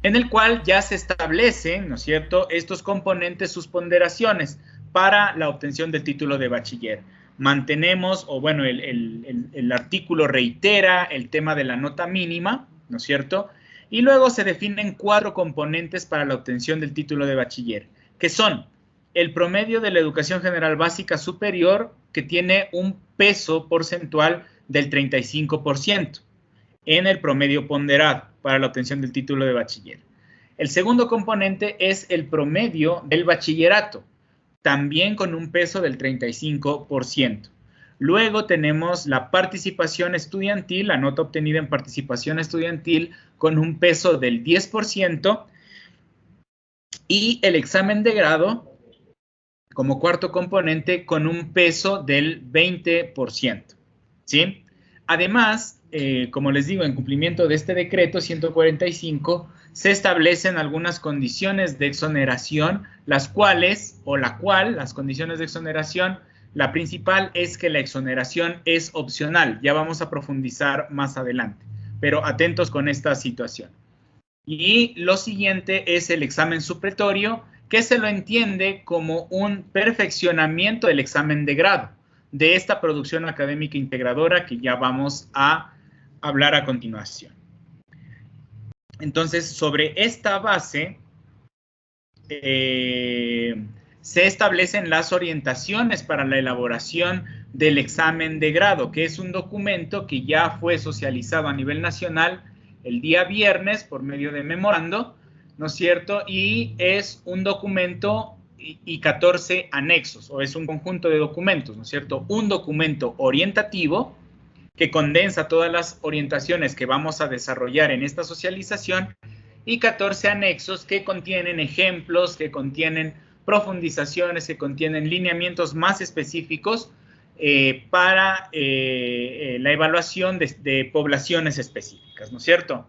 en el cual ya se establecen, ¿no es cierto?, estos componentes, sus ponderaciones para la obtención del título de bachiller. Mantenemos, o bueno, el artículo reitera el tema de la nota mínima, ¿no es cierto?, y luego se definen 4 componentes para la obtención del título de bachiller, que son el promedio de la educación general básica superior, que tiene un peso porcentual del 35% en el promedio ponderado para la obtención del título de bachiller. El segundo componente es el promedio del bachillerato, también con un peso del 35%. Luego tenemos la participación estudiantil, la nota obtenida en participación estudiantil con un peso del 10%, y el examen de grado como cuarto componente con un peso del 20%, ¿sí? Además, como les digo, en cumplimiento de este decreto 145, se establecen algunas condiciones de exoneración, las cuales, o la cual, las condiciones de exoneración, la principal es que la exoneración es opcional. Ya vamos a profundizar más adelante, pero atentos con esta situación. Y lo siguiente es el examen supletorio, que se lo entiende como un perfeccionamiento del examen de grado de esta producción académica integradora que ya vamos a hablar a continuación. Entonces, sobre esta base, se establecen las orientaciones para la elaboración del examen de grado, que es un documento que ya fue socializado a nivel nacional el día viernes por medio de memorando, ¿no es cierto? Y es un documento y 14 anexos, o es un conjunto de documentos, ¿no es cierto? Un documento orientativo que condensa todas las orientaciones que vamos a desarrollar en esta socialización, y 14 anexos que contienen ejemplos, que contienen profundizaciones, que contienen lineamientos más específicos para la evaluación de poblaciones específicas, ¿no es cierto?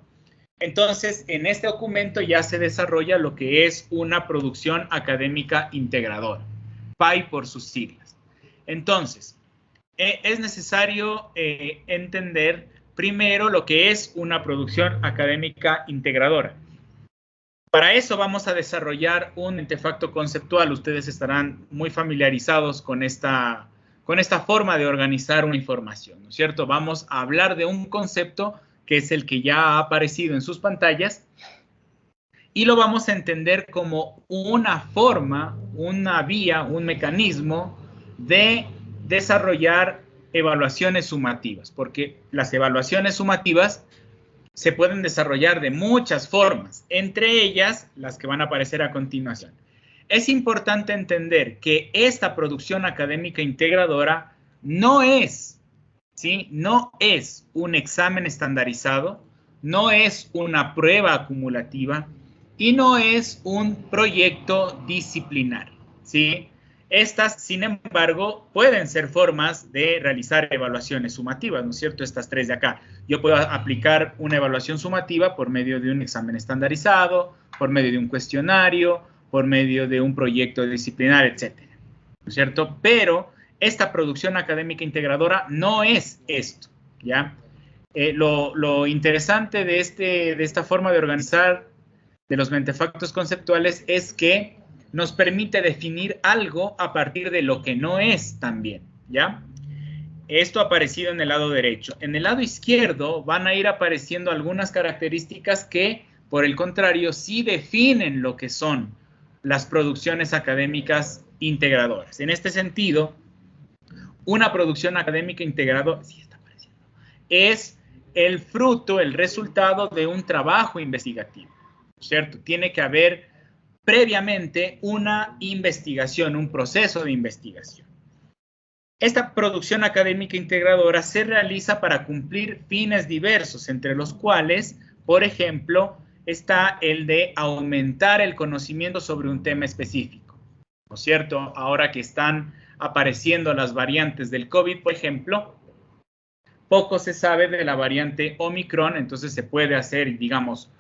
Entonces, en este documento ya se desarrolla lo que es una producción académica integradora, PAI por sus siglas. Entonces, es necesario entender primero lo que es una producción académica integradora. Para eso vamos a desarrollar un artefacto conceptual. Ustedes estarán muy familiarizados con esta forma de organizar una información, ¿no es cierto? Vamos a hablar de un concepto que es el que ya ha aparecido en sus pantallas, y lo vamos a entender como una forma, una vía, un mecanismo de desarrollar evaluaciones sumativas, porque las evaluaciones sumativas se pueden desarrollar de muchas formas, entre ellas las que van a aparecer a continuación. Es importante entender que esta producción académica integradora no es, ¿sí?, no es un examen estandarizado, no es una prueba acumulativa y no es un proyecto disciplinar, ¿sí? Estas, sin embargo, pueden ser formas de realizar evaluaciones sumativas, ¿no es cierto? Estas 3 de acá. Yo puedo aplicar una evaluación sumativa por medio de un examen estandarizado, por medio de un cuestionario, por medio de un proyecto disciplinar, etcétera, ¿no es cierto? Pero esta producción académica integradora no es esto, ¿ya? Lo interesante de esta forma de organizar de los mentefactos conceptuales es que nos permite definir algo a partir de lo que no es también, ¿ya? Esto ha aparecido en el lado derecho. En el lado izquierdo van a ir apareciendo algunas características que, por el contrario, sí definen lo que son las producciones académicas integradoras. En este sentido, una producción académica integradora, sí está apareciendo, es el fruto, el resultado de un trabajo investigativo, ¿cierto? Tiene que haber previamente una investigación, un proceso de investigación. Esta producción académica integradora se realiza para cumplir fines diversos, entre los cuales, por ejemplo, está el de aumentar el conocimiento sobre un tema específico, ¿no es cierto? Ahora que están apareciendo las variantes del COVID, por ejemplo, poco se sabe de la variante Omicron, entonces se puede hacer, digamos,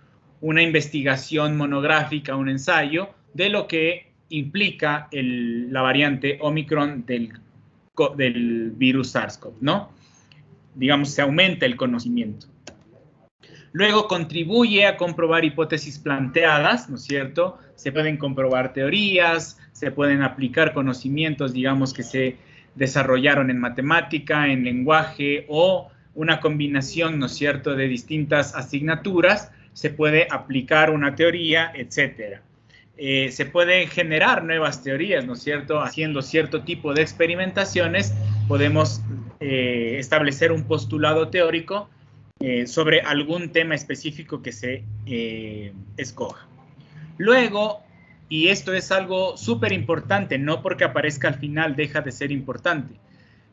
una investigación monográfica, un ensayo de lo que implica la variante Omicron del virus SARS-CoV, ¿no? Digamos, se aumenta el conocimiento. Luego contribuye a comprobar hipótesis planteadas, ¿no es cierto? Se pueden comprobar teorías, se pueden aplicar conocimientos, digamos, que se desarrollaron en matemática, en lenguaje o una combinación, ¿no es cierto?, de distintas asignaturas, se puede aplicar una teoría, etcétera. Se pueden generar nuevas teorías, ¿no es cierto?, haciendo cierto tipo de experimentaciones, podemos establecer un postulado teórico sobre algún tema específico que se escoja. Luego, y esto es algo súper importante, no porque aparezca al final deja de ser importante,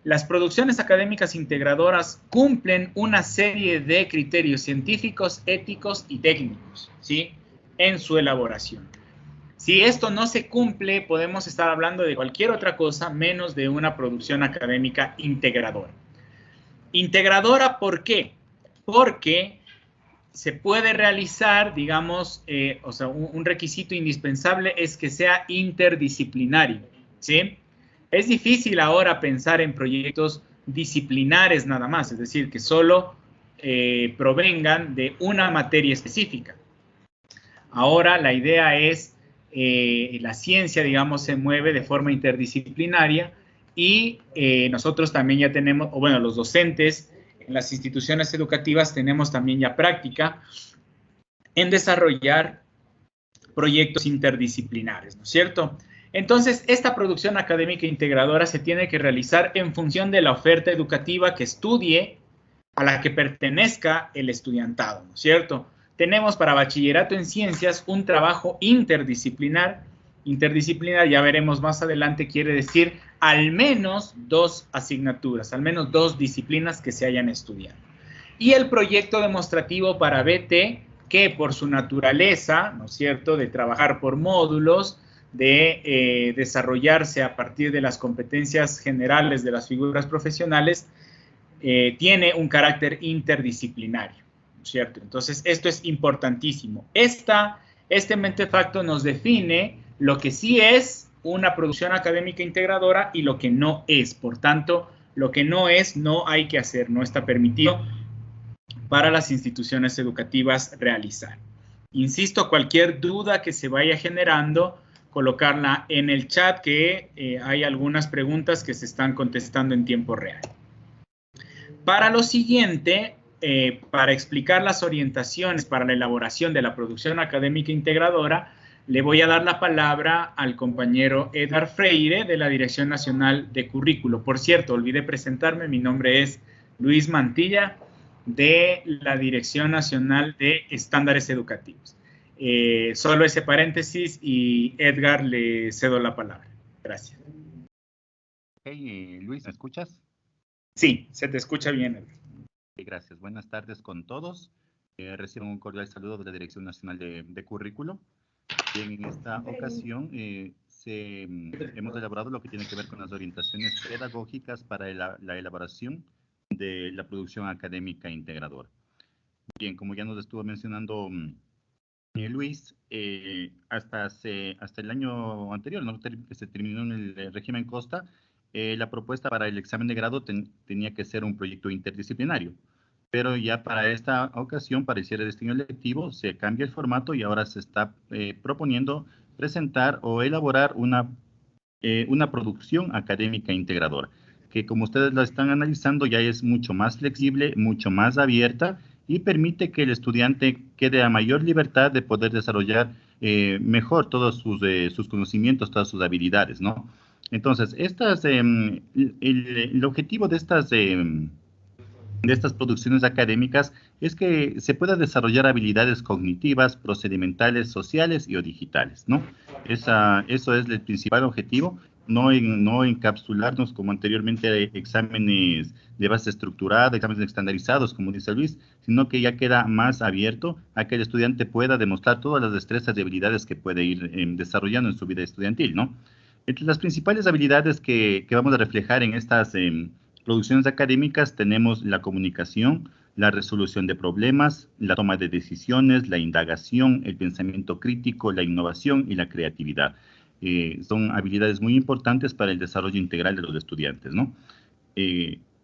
las producciones académicas integradoras cumplen una serie de criterios científicos, éticos y técnicos, ¿sí?, en su elaboración. Si esto no se cumple, podemos estar hablando de cualquier otra cosa menos de una producción académica integradora. Integradora, ¿por qué? Porque se puede realizar, digamos, o sea, un requisito indispensable es que sea interdisciplinario, ¿sí? Es difícil ahora pensar en proyectos disciplinares nada más, es decir, que solo provengan de una materia específica. Ahora la idea es, la ciencia, digamos, se mueve de forma interdisciplinaria y nosotros también ya tenemos, o bueno, los docentes en las instituciones educativas tenemos también ya práctica en desarrollar proyectos interdisciplinares, ¿no es cierto? Entonces, esta producción académica integradora se tiene que realizar en función de la oferta educativa que estudie, a la que pertenezca el estudiantado, ¿no es cierto? Tenemos para bachillerato en ciencias un trabajo interdisciplinar. Interdisciplinar, ya veremos más adelante, quiere decir al menos 2 asignaturas, al menos 2 disciplinas que se hayan estudiado. Y el proyecto demostrativo para BT, que por su naturaleza, ¿no es cierto?, de trabajar por módulos, de desarrollarse a partir de las competencias generales de las figuras profesionales, tiene un carácter interdisciplinario, ¿no es cierto? Entonces, esto es importantísimo. Este mentefacto nos define lo que sí es una producción académica integradora y lo que no es. Por tanto, lo que no es, no hay que hacer, no está permitido para las instituciones educativas realizar. Insisto, cualquier duda que se vaya generando, colocarla en el chat, que hay algunas preguntas que se están contestando en tiempo real. Para lo siguiente, para explicar las orientaciones para la elaboración de la producción académica integradora, le voy a dar la palabra al compañero Edgar Freire de la Dirección Nacional de Currículo. Por cierto, olvidé presentarme, mi nombre es Luis Mantilla, de la Dirección Nacional de Estándares Educativos. Solo ese paréntesis y Edgar, le cedo la palabra. Gracias. Hey, Luis, ¿me escuchas? Sí, se te escucha bien, Edgar. Gracias. Buenas tardes con todos. Recibo un cordial saludo de la Dirección Nacional de Currículo. Bien, en esta ocasión hemos elaborado lo que tiene que ver con las orientaciones pedagógicas para la elaboración de la producción académica integradora. Bien, como ya nos estuvo mencionando Luis, hasta el año anterior, ¿no?, que se terminó en el régimen Costa, la propuesta para el examen de grado tenía que ser un proyecto interdisciplinario, pero ya para esta ocasión, para el cierre de este año lectivo, se cambia el formato y ahora se está proponiendo presentar o elaborar una producción académica integradora, que como ustedes la están analizando ya es mucho más flexible, mucho más abierta y permite que el estudiante quede a mayor libertad de poder desarrollar mejor todos sus conocimientos, todas sus habilidades, ¿no? Entonces, el objetivo de estas producciones académicas es que se pueda desarrollar habilidades cognitivas, procedimentales, sociales y o digitales, ¿no? Eso es el principal objetivo, no encapsularnos como anteriormente exámenes de base estructurada, exámenes estandarizados, como dice Luis, sino que ya queda más abierto a que el estudiante pueda demostrar todas las destrezas y habilidades que puede ir desarrollando en su vida estudiantil, ¿no? Entre las principales habilidades que vamos a reflejar en estas producciones académicas tenemos la comunicación, la resolución de problemas, la toma de decisiones, la indagación, el pensamiento crítico, la innovación y la creatividad. Son habilidades muy importantes para el desarrollo integral de los estudiantes, ¿no?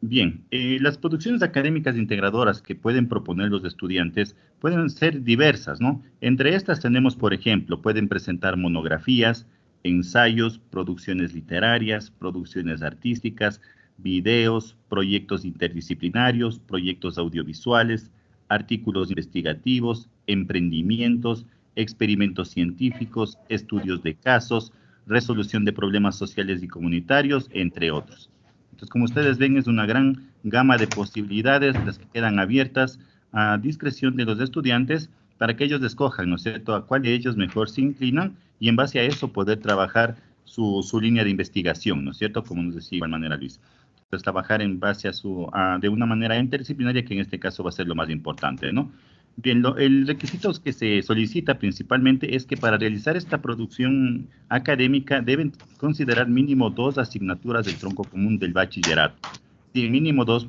Bien, las producciones académicas integradoras que pueden proponer los estudiantes pueden ser diversas, ¿no? Entre estas tenemos, por ejemplo, pueden presentar monografías, ensayos, producciones literarias, producciones artísticas, videos, proyectos interdisciplinarios, proyectos audiovisuales, artículos investigativos, emprendimientos, experimentos científicos, estudios de casos, resolución de problemas sociales y comunitarios, entre otros. Entonces, como ustedes ven, es una gran gama de posibilidades las que quedan abiertas a discreción de los estudiantes para que ellos escojan, ¿no es cierto?, a cuál de ellos mejor se inclinan y en base a eso poder trabajar su línea de investigación, ¿no es cierto?, como nos decía de igual manera Luis. Entonces, trabajar en base de una manera interdisciplinaria, que en este caso va a ser lo más importante, ¿no? Bien, el requisito que se solicita principalmente es que para realizar esta producción académica deben considerar mínimo 2 asignaturas del tronco común del bachillerato. Sí, mínimo dos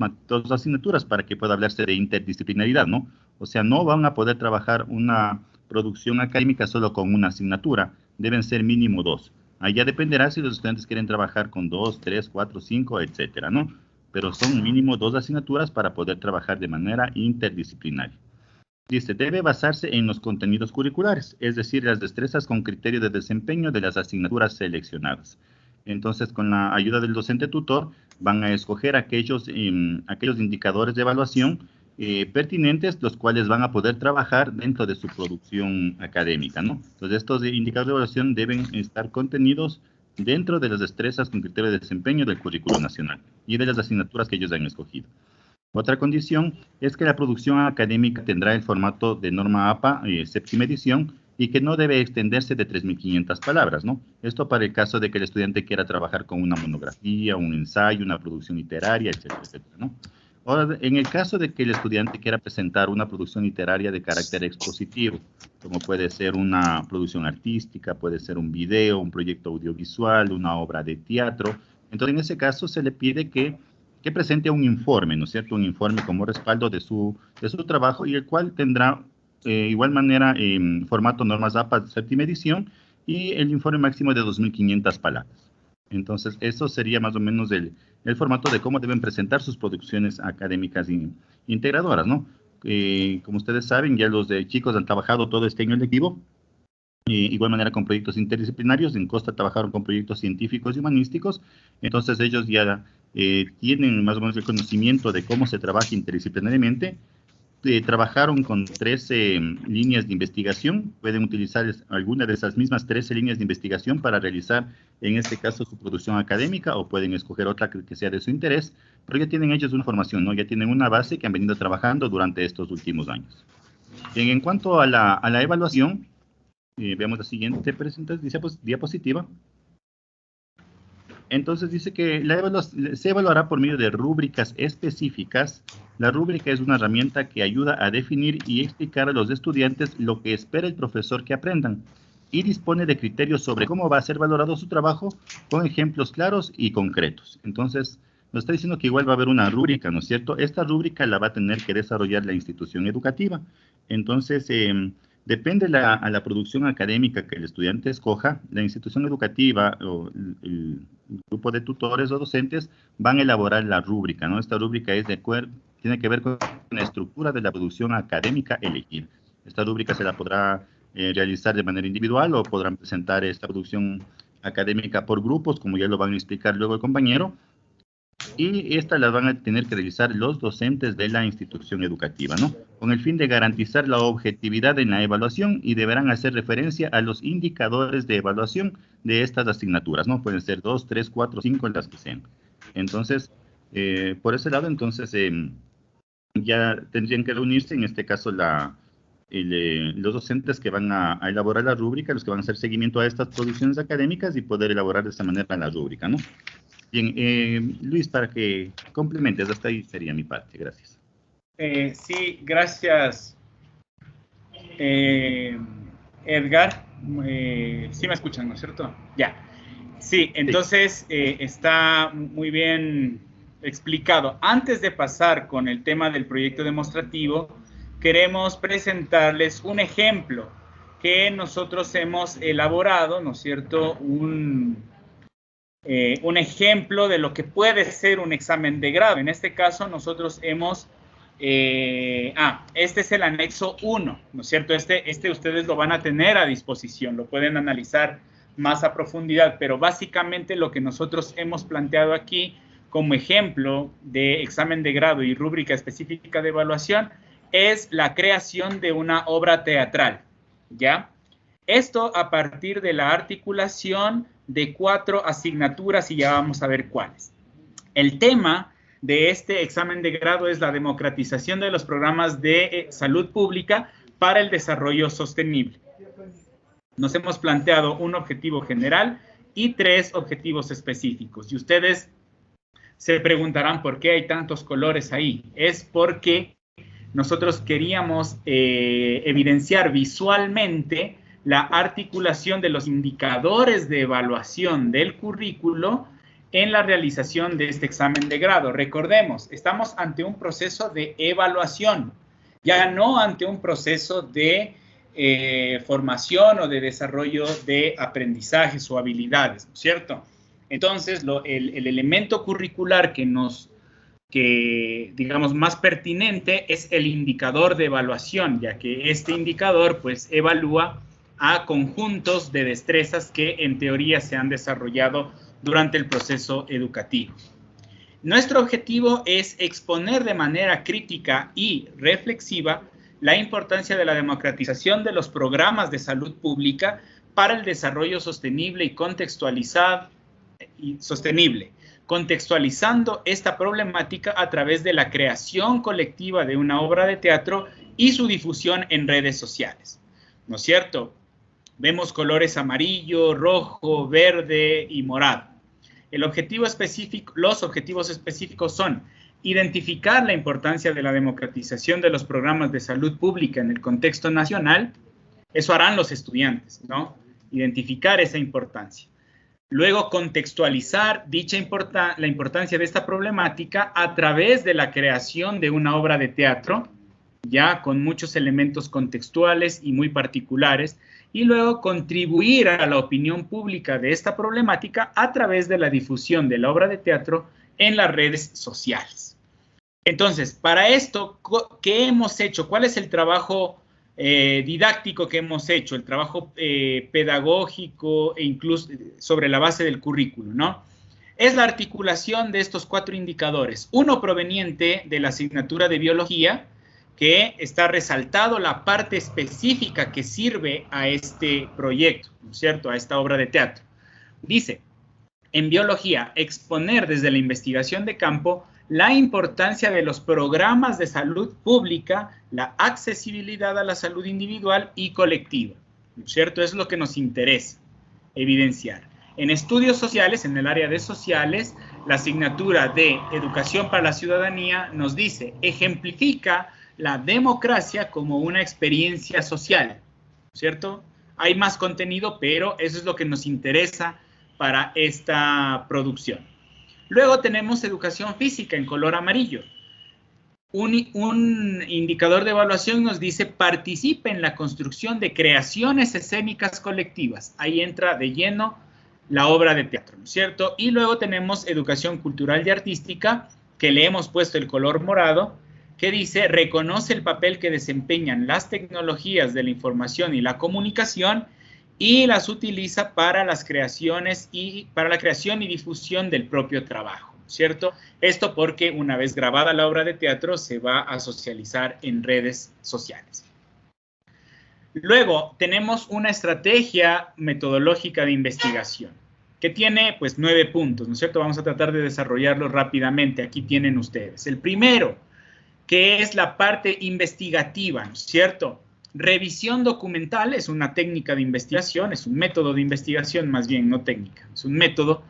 asignaturas para que pueda hablarse de interdisciplinaridad, ¿no? O sea, no van a poder trabajar una producción académica solo con una asignatura, deben ser mínimo 2. Allá dependerá si los estudiantes quieren trabajar con 2, 3, 4, 5, etcétera, ¿no? Pero son mínimo 2 asignaturas para poder trabajar de manera interdisciplinaria. Dice, debe basarse en los contenidos curriculares, es decir, las destrezas con criterio de desempeño de las asignaturas seleccionadas. Entonces, con la ayuda del docente tutor, van a escoger aquellos indicadores de evaluación pertinentes, los cuales van a poder trabajar dentro de su producción académica, ¿no? Entonces, estos indicadores de evaluación deben estar contenidos dentro de las destrezas con criterio de desempeño del currículo nacional y de las asignaturas que ellos han escogido. Otra condición es que la producción académica tendrá el formato de norma APA, séptima edición, y que no debe extenderse de 3.500 palabras, ¿no? Esto para el caso de que el estudiante quiera trabajar con una monografía, un ensayo, una producción literaria, etcétera, etcétera, ¿no? Ahora, en el caso de que el estudiante quiera presentar una producción literaria de carácter expositivo, como puede ser una producción artística, puede ser un video, un proyecto audiovisual, una obra de teatro, entonces en ese caso se le pide que presente un informe, ¿no es cierto? Un informe como respaldo de su trabajo y el cual tendrá igual manera formato normas APA séptima edición y el informe máximo de 2.500 palabras. Entonces, eso sería más o menos el formato de cómo deben presentar sus producciones académicas integradoras, ¿no? Como ustedes saben, ya los de chicos han trabajado todo este año lectivo, igual manera con proyectos interdisciplinarios. En Costa trabajaron con proyectos científicos y humanísticos, entonces ellos ya tienen más o menos el conocimiento de cómo se trabaja interdisciplinariamente. Trabajaron con 13 líneas de investigación, pueden utilizar alguna de esas mismas 13 líneas de investigación para realizar, en este caso, su producción académica, o pueden escoger otra que sea de su interés, pero ya tienen ellos una formación, ¿no? Ya tienen una base que han venido trabajando durante estos últimos años. Bien, en cuanto a la evaluación, veamos la siguiente diapositiva. Entonces dice que se evaluará por medio de rúbricas específicas. La rúbrica es una herramienta que ayuda a definir y explicar a los estudiantes lo que espera el profesor que aprendan y dispone de criterios sobre cómo va a ser valorado su trabajo con ejemplos claros y concretos. Entonces, nos está diciendo que igual va a haber una rúbrica, ¿no es cierto? Esta rúbrica la va a tener que desarrollar la institución educativa. Entonces, depende a la producción académica que el estudiante escoja, la institución educativa o el grupo de tutores o docentes van a elaborar la rúbrica, ¿no? Esta rúbrica tiene que ver con la estructura de la producción académica elegida. Esta rúbrica se la podrá realizar de manera individual o podrán presentar esta producción académica por grupos, como ya lo van a explicar luego el compañero, y estas las van a tener que realizar los docentes de la institución educativa, ¿no? Con el fin de garantizar la objetividad en la evaluación y deberán hacer referencia a los indicadores de evaluación de estas asignaturas, ¿no? Pueden ser 2, 3, 4, 5, las que sean. Entonces, por ese lado, entonces, ya tendrían que reunirse, en este caso, los docentes que van a elaborar la rúbrica, los que van a hacer seguimiento a estas producciones académicas y poder elaborar de esta manera la rúbrica, ¿no? Bien, Luis, para que complementes, hasta ahí sería mi parte. Gracias. Sí, gracias, Edgar. Sí me escuchan, ¿no es cierto? Ya. Sí, entonces está muy bien explicado. Antes de pasar con el tema del proyecto demostrativo, queremos presentarles un ejemplo que nosotros hemos elaborado, ¿no es cierto? un ejemplo de lo que puede ser un examen de grado. En este caso, nosotros hemos... este es el anexo 1, ¿no es cierto? Este ustedes lo van a tener a disposición, lo pueden analizar más a profundidad, pero básicamente lo que nosotros hemos planteado aquí como ejemplo de examen de grado y rúbrica específica de evaluación es la creación de una obra teatral, ¿ya? Esto a partir de la articulación de 4 asignaturas y ya vamos a ver cuáles. El tema de este examen de grado es la democratización de los programas de salud pública para el desarrollo sostenible. Nos hemos planteado un objetivo general y 3 objetivos específicos. Y ustedes se preguntarán por qué hay tantos colores ahí. Es porque nosotros queríamos evidenciar visualmente la articulación de los indicadores de evaluación del currículo en la realización de este examen de grado. Recordemos, estamos ante un proceso de evaluación, ya no ante un proceso de formación o de desarrollo de aprendizajes o habilidades, ¿no es cierto? Entonces, el elemento curricular que digamos más pertinente es el indicador de evaluación, ya que este indicador pues evalúa a conjuntos de destrezas que en teoría se han desarrollado durante el proceso educativo. Nuestro objetivo es exponer de manera crítica y reflexiva la importancia de la democratización de los programas de salud pública para el desarrollo sostenible y contextualizando esta problemática a través de la creación colectiva de una obra de teatro y su difusión en redes sociales, ¿no es cierto? Vemos colores amarillo, rojo, verde y morado. Los objetivos específicos son identificar la importancia de la democratización de los programas de salud pública en el contexto nacional. Eso harán los estudiantes, ¿no? Identificar esa importancia. Luego, contextualizar la importancia de esta problemática a través de la creación de una obra de teatro, ya con muchos elementos contextuales y muy particulares, y luego contribuir a la opinión pública de esta problemática a través de la difusión de la obra de teatro en las redes sociales. Entonces, para esto, ¿qué hemos hecho? ¿Cuál es el trabajo didáctico que hemos hecho? El trabajo pedagógico e incluso sobre la base del currículo, ¿no? Es la articulación de estos 4 indicadores. Uno proveniente de la asignatura de biología, que está resaltado la parte específica que sirve a este proyecto, ¿no es cierto?, a esta obra de teatro. Dice, en biología, exponer desde la investigación de campo la importancia de los programas de salud pública, la accesibilidad a la salud individual y colectiva, ¿no es cierto? Es lo que nos interesa evidenciar. En estudios sociales, en el área de sociales, la asignatura de educación para la ciudadanía nos dice, ejemplifica la democracia como una experiencia social, ¿cierto? Hay más contenido, pero eso es lo que nos interesa para esta producción. Luego tenemos educación física en color amarillo. Un indicador de evaluación nos dice, participa en la construcción de creaciones escénicas colectivas. Ahí entra de lleno la obra de teatro, ¿no es cierto? Y luego tenemos educación cultural y artística, que le hemos puesto el color morado, que dice, reconoce el papel que desempeñan las tecnologías de la información y la comunicación y las utiliza para las creaciones para la creación y difusión del propio trabajo, ¿cierto? Esto porque una vez grabada la obra de teatro se va a socializar en redes sociales. Luego tenemos una estrategia metodológica de investigación que tiene pues 9 puntos, ¿no es cierto? Vamos a tratar de desarrollarlo rápidamente. Aquí tienen ustedes. El primero, que es la parte investigativa, ¿no es cierto? Revisión documental es una técnica de investigación, es un método de investigación, más bien, no técnica, es un método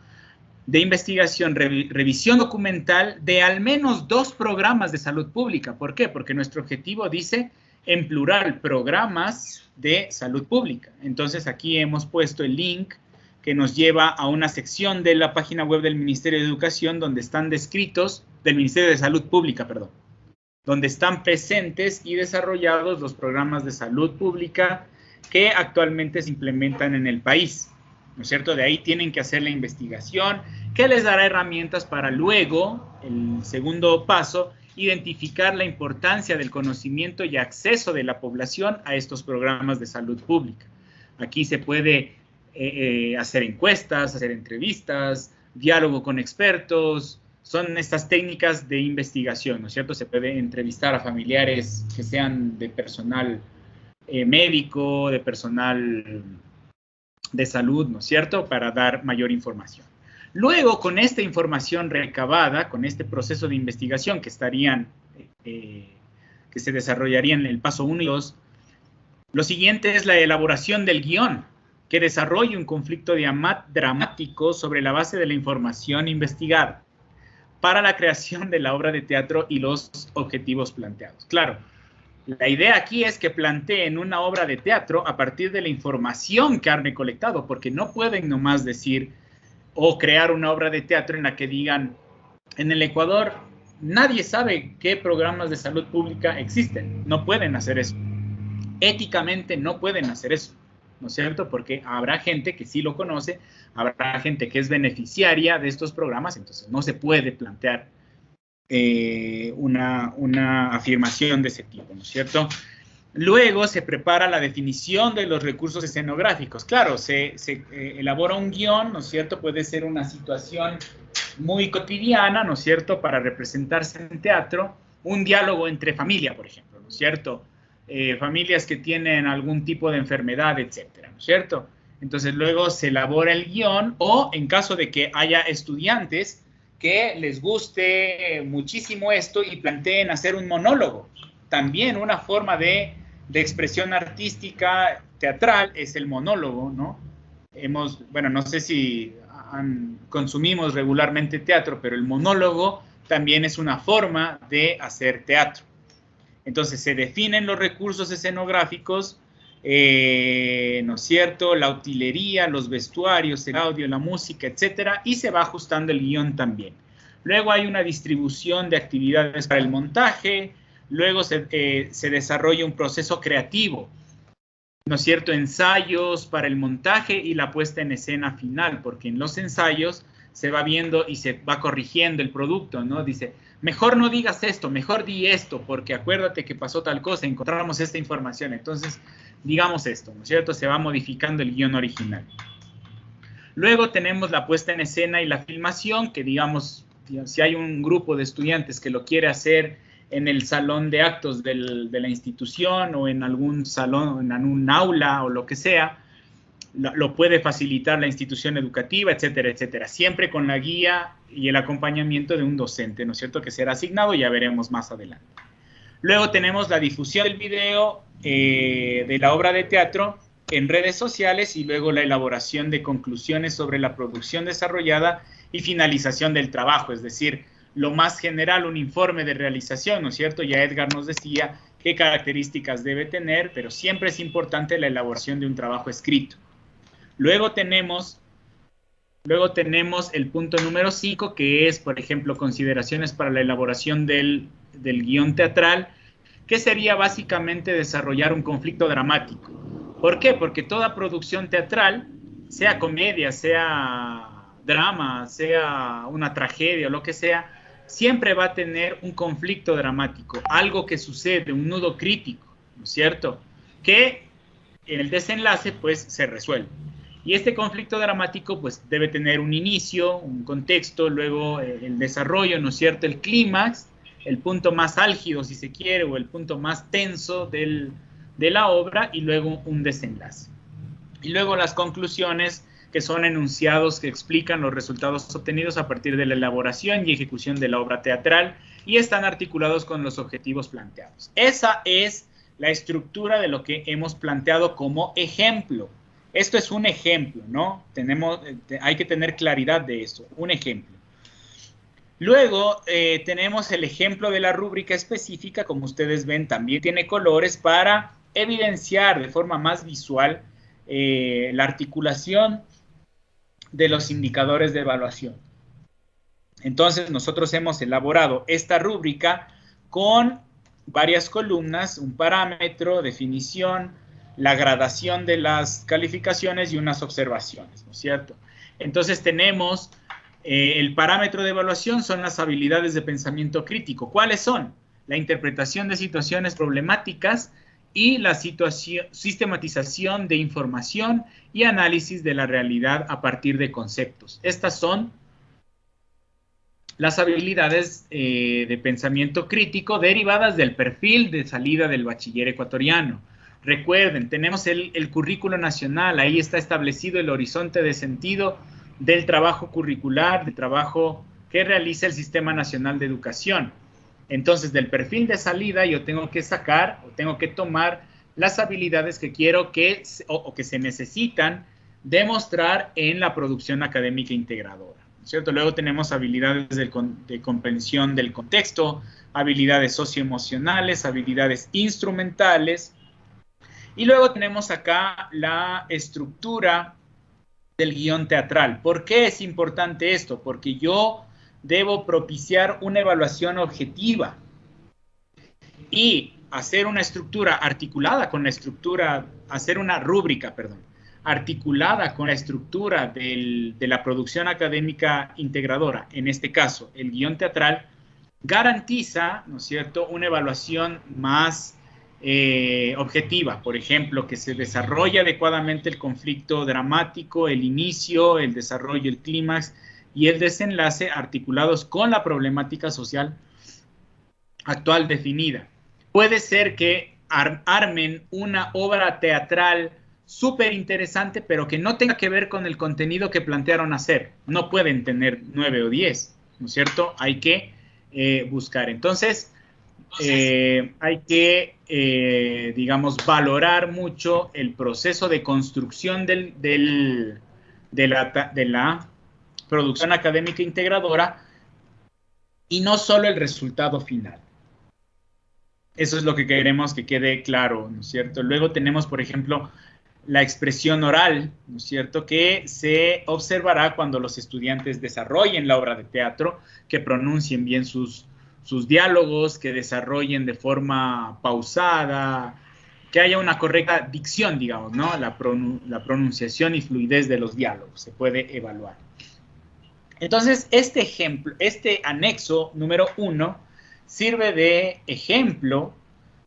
de investigación, revisión documental de al menos 2 programas de salud pública. ¿Por qué? Porque nuestro objetivo dice, en plural, programas de salud pública. Entonces, aquí hemos puesto el link que nos lleva a una sección de la página web del Ministerio de Educación donde están descritos, del Ministerio de Salud Pública, perdón, donde están presentes y desarrollados los programas de salud pública que actualmente se implementan en el país. ¿no es cierto? De ahí tienen que hacer la investigación, que les dará herramientas para luego, el segundo paso, identificar la importancia del conocimiento y acceso de la población a estos programas de salud pública. Aquí se puede hacer encuestas, hacer entrevistas, diálogo con expertos, son estas técnicas de investigación, ¿no es cierto? Se puede entrevistar a familiares que sean de personal médico, de personal de salud, ¿no es cierto?, para dar mayor información. Luego, con esta información recabada, con este proceso de investigación que se desarrollaría en el paso 1 y 2, lo siguiente es la elaboración del guión, que desarrolle un conflicto dramático sobre la base de la información investigada para la creación de la obra de teatro y los objetivos planteados. Claro, la idea aquí es que planteen una obra de teatro a partir de la información que han recolectado, porque no pueden nomás decir o crear una obra de teatro en la que digan, en el Ecuador nadie sabe qué programas de salud pública existen. No pueden hacer eso. Éticamente no pueden hacer eso, ¿no es cierto? Porque habrá gente que sí lo conoce, habrá gente que es beneficiaria de estos programas, entonces no se puede plantear una afirmación de ese tipo, ¿no es cierto? Luego se prepara la definición de los recursos escenográficos. Claro, se elabora un guión, ¿no es cierto? Puede ser una situación muy cotidiana, ¿no es cierto?, para representarse en teatro, un diálogo entre familia, por ejemplo, ¿no es cierto?, familias que tienen algún tipo de enfermedad, etcétera, ¿no es cierto? Entonces luego se elabora el guión, o en caso de que haya estudiantes que les guste muchísimo esto y planteen hacer un monólogo, también una forma de expresión artística teatral es el monólogo, ¿no? Bueno, no sé si consumimos regularmente teatro, pero el monólogo también es una forma de hacer teatro. Entonces se definen los recursos escenográficos, ¿no es cierto?, la utilería, los vestuarios, el audio, la música, etcétera, y se va ajustando el guión también. Luego hay una distribución de actividades para el montaje, luego se desarrolla un proceso creativo, ¿no es cierto?, ensayos para el montaje y la puesta en escena final, porque en los ensayos se va viendo y se va corrigiendo el producto, ¿no? Dice, mejor no digas esto, mejor di esto, porque acuérdate que pasó tal cosa, encontramos esta información, entonces digamos esto, ¿no es cierto? Se va modificando el guión original. Luego tenemos la puesta en escena y la filmación, que digamos, si hay un grupo de estudiantes que lo quiere hacer en el salón de actos de la institución o en algún salón, en un aula o lo que sea, lo puede facilitar la institución educativa, etcétera, etcétera, siempre con la guía y el acompañamiento de un docente, ¿no es cierto?, que será asignado, ya veremos más adelante. Luego tenemos la difusión del video de la obra de teatro en redes sociales y luego la elaboración de conclusiones sobre la producción desarrollada y finalización del trabajo, es decir, lo más general, un informe de realización, ¿no es cierto? Ya Edgar nos decía qué características debe tener, pero siempre es importante la elaboración de un trabajo escrito. Luego tenemos el punto número 5, que es, por ejemplo, consideraciones para la elaboración del guión teatral, que sería básicamente desarrollar un conflicto dramático. ¿Por qué? Porque toda producción teatral, sea comedia, sea drama, sea una tragedia o lo que sea, siempre va a tener un conflicto dramático, algo que sucede, un nudo crítico, ¿no es cierto?, que en el desenlace pues se resuelve. Y este conflicto dramático pues debe tener un inicio, un contexto, luego el desarrollo, ¿no es cierto?, el clímax, el punto más álgido si se quiere, o el punto más tenso de la obra, y luego un desenlace. Y luego las conclusiones, que son enunciados que explican los resultados obtenidos a partir de la elaboración y ejecución de la obra teatral y están articulados con los objetivos planteados. Esa es la estructura de lo que hemos planteado como ejemplo. Esto es un ejemplo, ¿no? Hay que tener claridad de esto, un ejemplo. Luego tenemos el ejemplo de la rúbrica específica, como ustedes ven, también tiene colores para evidenciar de forma más visual la articulación de los indicadores de evaluación. Entonces, nosotros hemos elaborado esta rúbrica con varias columnas, un parámetro, definición, la gradación de las calificaciones y unas observaciones, ¿no es cierto? Entonces tenemos el parámetro de evaluación, son las habilidades de pensamiento crítico. ¿Cuáles son? La interpretación de situaciones problemáticas y la sistematización de información y análisis de la realidad a partir de conceptos. Estas son las habilidades de pensamiento crítico derivadas del perfil de salida del bachiller ecuatoriano. Recuerden, tenemos el currículo nacional, ahí está establecido el horizonte de sentido del trabajo curricular, del trabajo que realiza el Sistema Nacional de Educación. Entonces, del perfil de salida yo tengo que sacar o tengo que tomar las habilidades que quiero que se necesitan demostrar en la producción académica integradora. ¿Cierto? Luego tenemos habilidades de comprensión del contexto, habilidades socioemocionales, habilidades instrumentales, y luego tenemos acá la estructura del guión teatral. ¿Por qué es importante esto? Porque yo debo propiciar una evaluación objetiva y hacer una estructura articulada con la estructura, hacer una rúbrica, perdón, articulada con la estructura de la producción académica integradora, en este caso, el guión teatral, garantiza, ¿no es cierto?, una evaluación más objetiva. Por ejemplo, que se desarrolle adecuadamente el conflicto dramático, el inicio, el desarrollo, el clímax y el desenlace articulados con la problemática social actual definida. Puede ser que armen una obra teatral súper interesante, pero que no tenga que ver con el contenido que plantearon hacer. No pueden tener 9 o 10, ¿no es cierto? Hay que buscar. Entonces, hay que, digamos, valorar mucho el proceso de construcción de la producción académica integradora y no solo el resultado final. Eso es lo que queremos que quede claro, ¿no es cierto? Luego tenemos, por ejemplo, la expresión oral, ¿no es cierto?, que se observará cuando los estudiantes desarrollen la obra de teatro, que pronuncien bien sus diálogos, que desarrollen de forma pausada, que haya una correcta dicción, digamos, ¿no? La pronunciación y fluidez de los diálogos se puede evaluar. Entonces, este ejemplo, este anexo número 1 sirve de ejemplo,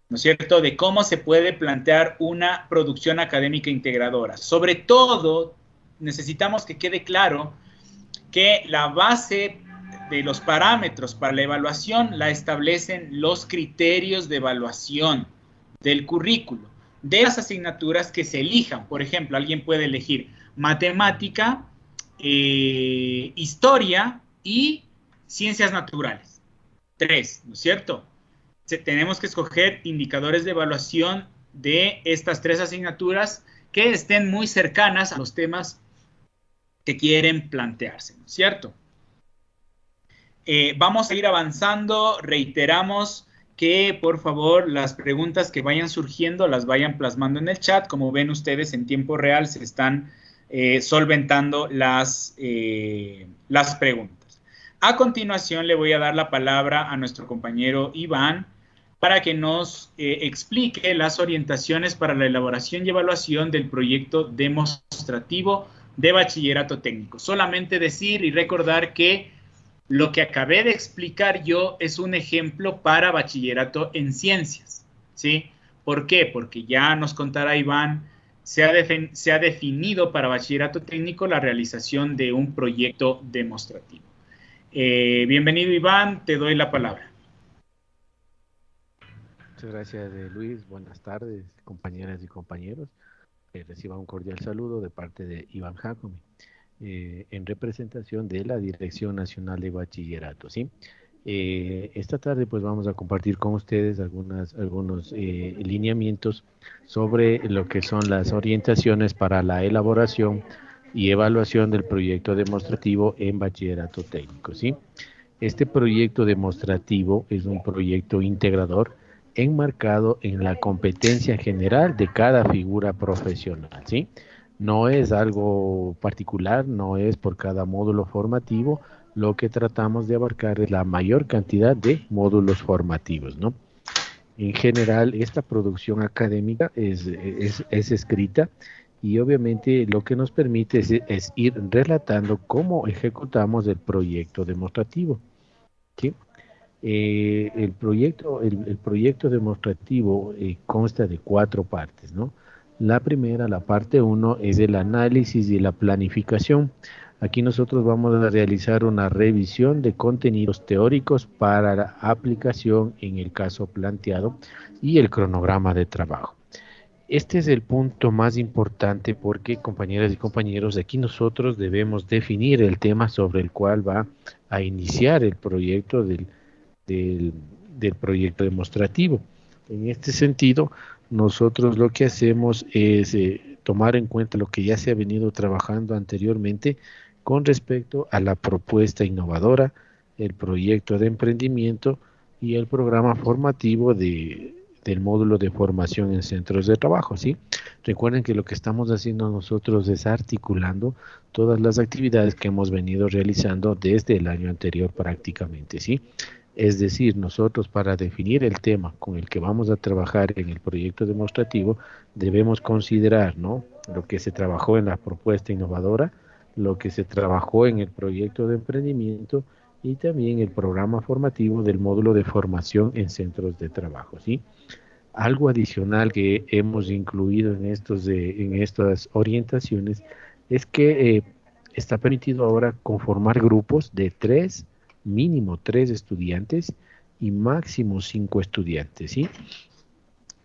¿no es cierto?, de cómo se puede plantear una producción académica integradora. Sobre todo, necesitamos que quede claro que la base de los parámetros para la evaluación la establecen los criterios de evaluación del currículo, de las asignaturas que se elijan. Por ejemplo, alguien puede elegir matemática, historia y ciencias naturales. 3, ¿no es cierto? Tenemos que escoger indicadores de evaluación de estas 3 asignaturas que estén muy cercanas a los temas que quieren plantearse, ¿no es cierto? Vamos a ir avanzando, reiteramos que por favor las preguntas que vayan surgiendo las vayan plasmando en el chat. Como ven ustedes, en tiempo real se están solventando las preguntas. A continuación le voy a dar la palabra a nuestro compañero Iván para que nos explique las orientaciones para la elaboración y evaluación del proyecto demostrativo de bachillerato técnico. Solamente decir y recordar que lo que acabé de explicar yo es un ejemplo para bachillerato en ciencias, ¿sí? ¿Por qué? Porque ya nos contará Iván, se ha definido para bachillerato técnico la realización de un proyecto demostrativo. Bienvenido, Iván, te doy la palabra. Muchas gracias, Luis. Buenas tardes, compañeras y compañeros. Reciba un cordial saludo de parte de Iván Jacome, en representación de la Dirección Nacional de Bachillerato, ¿sí? Esta tarde pues vamos a compartir con ustedes algunos lineamientos sobre lo que son las orientaciones para la elaboración y evaluación del proyecto demostrativo en bachillerato técnico, ¿sí? Este proyecto demostrativo es un proyecto integrador enmarcado en la competencia general de cada figura profesional, ¿sí? No es algo particular, no es por cada módulo formativo. Lo que tratamos de abarcar es la mayor cantidad de módulos formativos, ¿no? en general, esta producción académica es escrita y obviamente lo que nos permite es ir relatando cómo ejecutamos el proyecto demostrativo, ¿sí? El proyecto demostrativo consta de 4 partes, ¿no? La primera, la parte uno, es el análisis y la planificación. Aquí nosotros vamos a realizar una revisión de contenidos teóricos para la aplicación en el caso planteado y el cronograma de trabajo. Este es el punto más importante porque, compañeras y compañeros, aquí nosotros debemos definir el tema sobre el cual va a iniciar el proyecto del, del proyecto demostrativo. En este sentido, nosotros lo que hacemos es tomar en cuenta lo que ya se ha venido trabajando anteriormente con respecto a la propuesta innovadora, el proyecto de emprendimiento y el programa formativo del módulo de formación en centros de trabajo, ¿sí? Recuerden que lo que estamos haciendo nosotros es articulando todas las actividades que hemos venido realizando desde el año anterior prácticamente, ¿sí? Es decir, nosotros para definir el tema con el que vamos a trabajar en el proyecto demostrativo, debemos considerar, ¿no?, lo que se trabajó en la propuesta innovadora, lo que se trabajó en el proyecto de emprendimiento y también el programa formativo del módulo de formación en centros de trabajo, ¿sí? Algo adicional que hemos incluido en estas orientaciones es que está permitido ahora conformar grupos de 3, mínimo 3 estudiantes y máximo 5 estudiantes, ¿sí?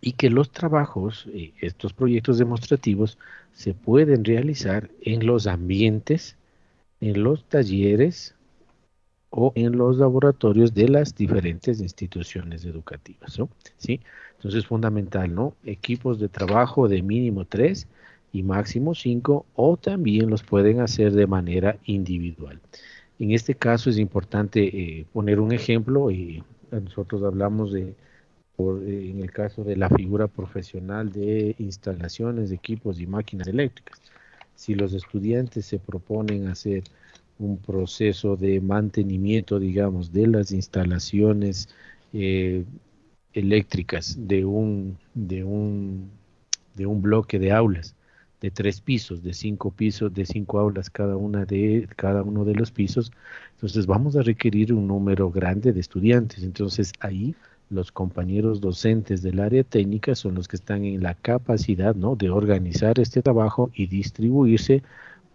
Y que los trabajos, estos proyectos demostrativos, se pueden realizar en los ambientes, en los talleres o en los laboratorios de las diferentes instituciones educativas, ¿no? ¿Sí? Entonces es fundamental, ¿no? Equipos de trabajo de mínimo 3 y máximo 5, o también los pueden hacer de manera individual. En este caso es importante poner un ejemplo, y nosotros hablamos en el caso de la figura profesional de instalaciones de equipos y máquinas eléctricas. Si los estudiantes se proponen hacer un proceso de mantenimiento, digamos, de las instalaciones eh, eléctricas de un bloque de aulas de 3 pisos, de 5 pisos, de 5 aulas cada uno de los pisos, entonces vamos a requerir un número grande de estudiantes. Entonces ahí los compañeros docentes del área técnica son los que están en la capacidad, ¿no?, de organizar este trabajo y distribuirse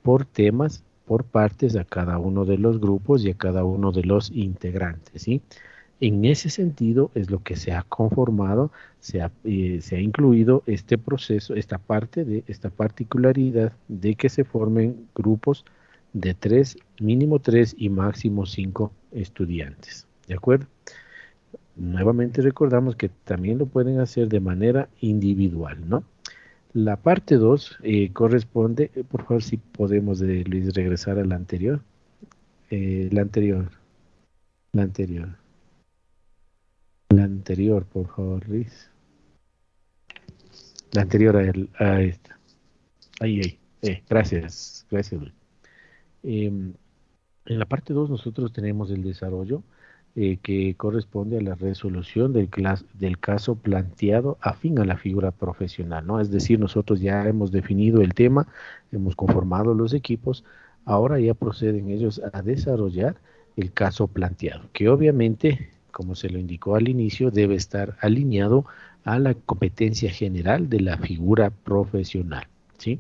por temas, por partes a cada uno de los grupos y a cada uno de los integrantes, ¿sí? En ese sentido es lo que se ha conformado, se ha incluido este proceso, esta particularidad de que se formen grupos de 3, mínimo 3 y máximo 5 estudiantes, ¿de acuerdo? Nuevamente recordamos que también lo pueden hacer de manera individual, ¿no? La parte 2 corresponde, por favor, si podemos, Luis, regresar a la anterior. La anterior, la anterior, la anterior, por favor, Luis. La anterior a esta. Ahí. Gracias, Luis. En la parte 2 nosotros tenemos el desarrollo que corresponde a la resolución del caso planteado afín a la figura profesional, ¿no? Es decir, nosotros ya hemos definido el tema, hemos conformado los equipos, ahora ya proceden ellos a desarrollar el caso planteado, que obviamente, como se lo indicó al inicio, debe estar alineado a la competencia general de la figura profesional, ¿sí?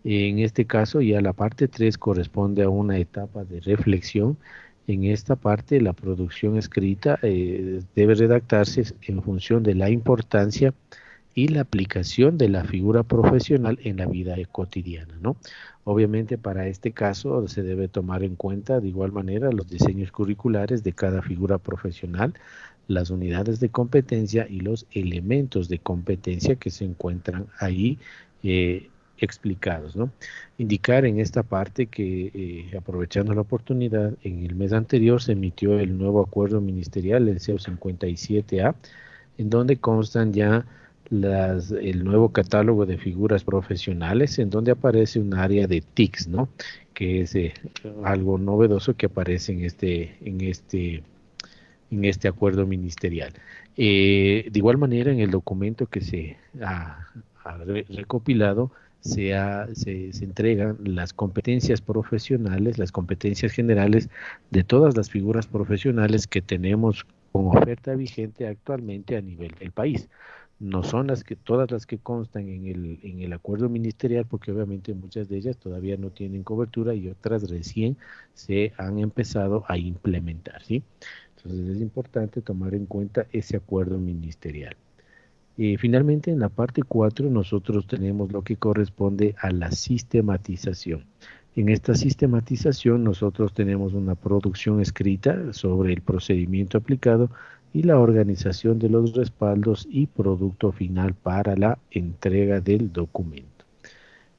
En este caso, ya la parte 3 corresponde a una etapa de reflexión. En esta parte, la producción escrita debe redactarse en función de la importancia y la aplicación de la figura profesional en la vida cotidiana, ¿no? Obviamente, para este caso se debe tomar en cuenta de igual manera los diseños curriculares de cada figura profesional, las unidades de competencia y los elementos de competencia que se encuentran ahí explicados, ¿no? Indicar en esta parte que, aprovechando la oportunidad, en el mes anterior se emitió el nuevo acuerdo ministerial, el CO 57A, en donde constan ya el nuevo catálogo de figuras profesionales, en donde aparece un área de TICs, ¿no?, que es algo novedoso que aparece en este en este acuerdo ministerial. De igual manera, en el documento que se ha recopilado, se entregan las competencias profesionales, las competencias generales de todas las figuras profesionales que tenemos con oferta vigente actualmente a nivel del país. No son todas las que constan en el acuerdo ministerial, porque obviamente muchas de ellas todavía no tienen cobertura y otras recién se han empezado a implementar, ¿sí? Entonces es importante tomar en cuenta ese acuerdo ministerial. Finalmente, en la parte 4 nosotros tenemos lo que corresponde a la sistematización. En esta sistematización nosotros tenemos una producción escrita sobre el procedimiento aplicado y la organización de los respaldos y producto final para la entrega del documento.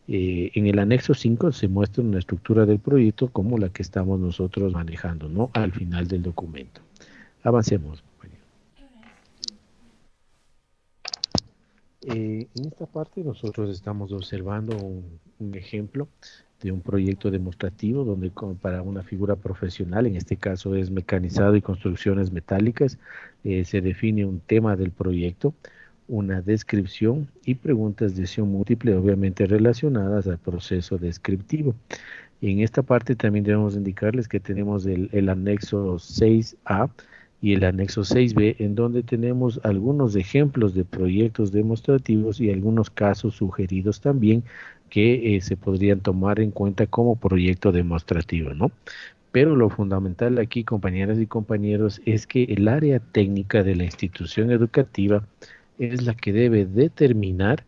En el anexo 5 se muestra una estructura del proyecto como la que estamos nosotros manejando, ¿no? Al final del documento. Avancemos. En esta parte nosotros estamos observando un ejemplo de un proyecto demostrativo donde para una figura profesional, en este caso es mecanizado y construcciones metálicas, se define un tema del proyecto, una descripción y preguntas de acción múltiple, obviamente relacionadas al proceso descriptivo. En esta parte también debemos indicarles que tenemos el anexo 6A y el anexo 6B, en donde tenemos algunos ejemplos de proyectos demostrativos y algunos casos sugeridos también que se podrían tomar en cuenta como proyecto demostrativo, ¿no? Pero lo fundamental aquí, compañeras y compañeros, es que el área técnica de la institución educativa es la que debe determinar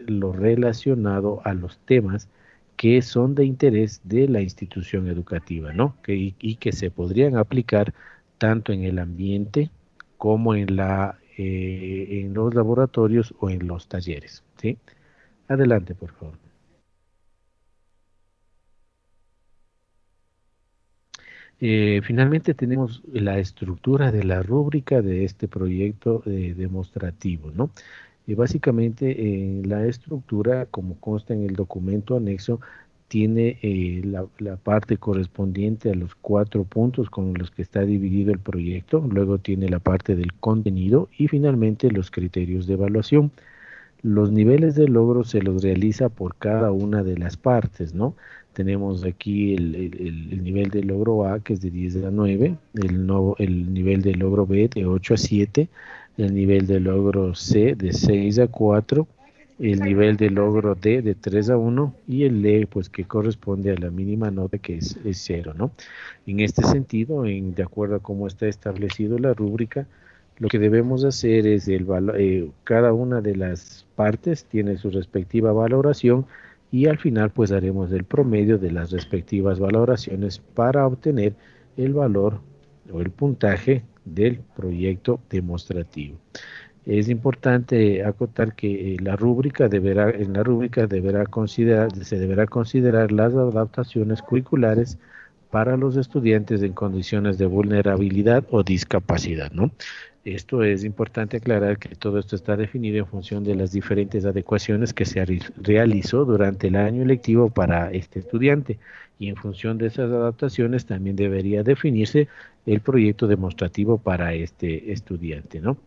lo relacionado a los temas que son de interés de la institución educativa, ¿no? Y que se podrían aplicar tanto en el ambiente como en los laboratorios o en los talleres, ¿sí? Adelante, por favor. Finalmente tenemos la estructura de la rúbrica de este proyecto demostrativo, ¿no? Básicamente la estructura, como consta en el documento anexo, tiene la parte correspondiente a los 4 puntos con los que está dividido el proyecto, luego tiene la parte del contenido y finalmente los criterios de evaluación. Los niveles de logro se los realiza por cada una de las partes, ¿no? Tenemos aquí el nivel de logro A, que es de 10 a 9, el nivel de logro B de 8 a 7, el nivel de logro C de 6 a 4, el nivel de logro D de 3 a 1 y el E, pues que corresponde a la mínima nota que es 0, ¿no? En este sentido, de acuerdo a cómo está establecido la rúbrica, lo que debemos hacer es cada una de las partes tiene su respectiva valoración y al final pues haremos el promedio de las respectivas valoraciones para obtener el valor o el puntaje del proyecto demostrativo. Es importante acotar que en la rúbrica se deberá considerar las adaptaciones curriculares para los estudiantes en condiciones de vulnerabilidad o discapacidad, ¿no? Esto es importante aclarar que todo esto está definido en función de las diferentes adecuaciones que se realizó durante el año lectivo para este estudiante y en función de esas adaptaciones también debería definirse el proyecto demostrativo para este estudiante, ¿no?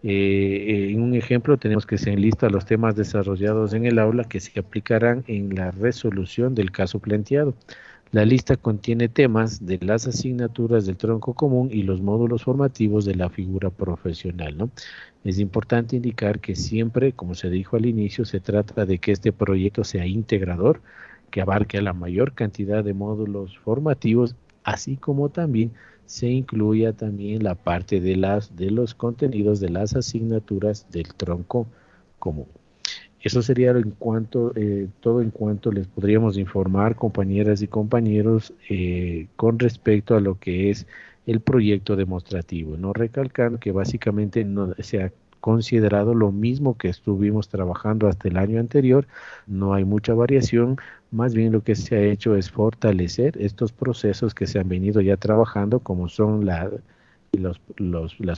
En un ejemplo tenemos que se enlista los temas desarrollados en el aula que se aplicarán en la resolución del caso planteado. La lista contiene temas de las asignaturas del tronco común y los módulos formativos de la figura profesional, ¿no? Es importante indicar que siempre, como se dijo al inicio, se trata de que este proyecto sea integrador, que abarque a la mayor cantidad de módulos formativos, así como también se incluya también la parte de los contenidos de las asignaturas del tronco común. Eso sería todo en cuanto les podríamos informar, compañeras y compañeros, con respecto a lo que es el proyecto demostrativo. No recalcar que básicamente no se ha considerado lo mismo que estuvimos trabajando hasta el año anterior, no hay mucha variación, más bien lo que se ha hecho es fortalecer estos procesos que se han venido ya trabajando, como son las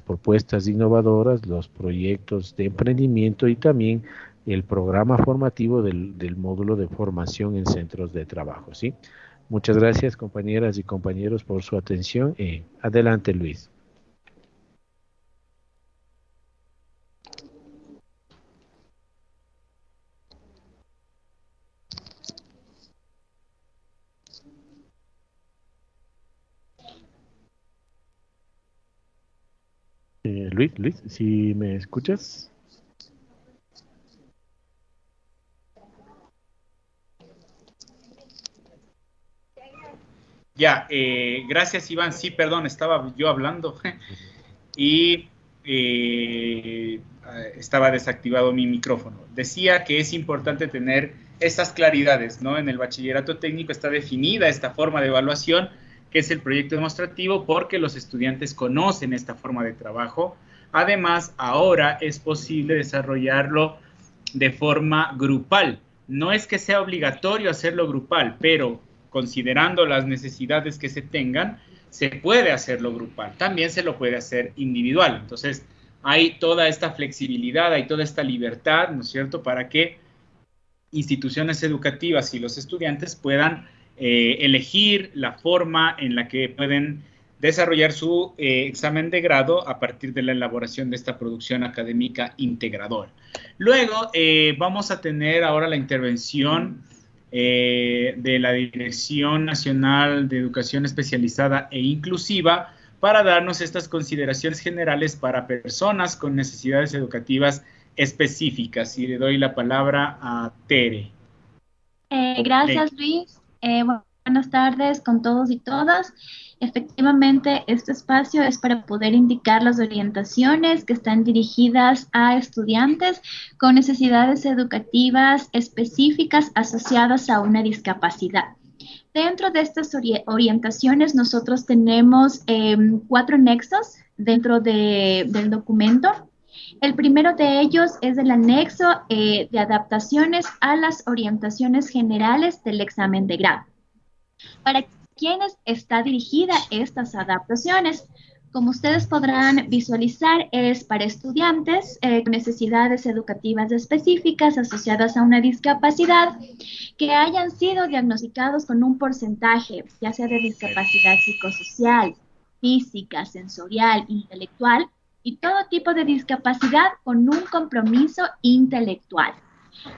propuestas innovadoras, los proyectos de emprendimiento y también el programa formativo del módulo de formación en centros de trabajo, ¿sí? Muchas gracias, compañeras y compañeros, por su atención. Adelante, Luis. Luis, si me escuchas. Ya, gracias Iván. Sí, perdón, estaba yo hablando y estaba desactivado mi micrófono. Decía que es importante tener estas claridades, ¿no? En el bachillerato técnico está definida esta forma de evaluación, que es el proyecto demostrativo, porque los estudiantes conocen esta forma de trabajo. Además, ahora es posible desarrollarlo de forma grupal. No es que sea obligatorio hacerlo grupal, pero considerando las necesidades que se tengan, se puede hacerlo grupal. También se lo puede hacer individual. Entonces, hay toda esta flexibilidad, hay toda esta libertad, ¿no es cierto?, para que instituciones educativas y los estudiantes puedan elegir la forma en la que pueden desarrollar su examen de grado a partir de la elaboración de esta producción académica integradora. Luego vamos a tener ahora la intervención de la Dirección Nacional de Educación Especializada e Inclusiva para darnos estas consideraciones generales para personas con necesidades educativas específicas. Y le doy la palabra a Tere. Gracias, Luis. Buenas tardes con todos y todas. Efectivamente, este espacio es para poder indicar las orientaciones que están dirigidas a estudiantes con necesidades educativas específicas asociadas a una discapacidad. Dentro de estas orientaciones, nosotros tenemos 4 nexos dentro del documento. El primero de ellos es el anexo de adaptaciones a las orientaciones generales del examen de grado. ¿Para quiénes está dirigida estas adaptaciones? Como ustedes podrán visualizar, es para estudiantes con necesidades educativas específicas asociadas a una discapacidad que hayan sido diagnosticados con un porcentaje, ya sea de discapacidad psicosocial, física, sensorial, intelectual, y todo tipo de discapacidad con un compromiso intelectual.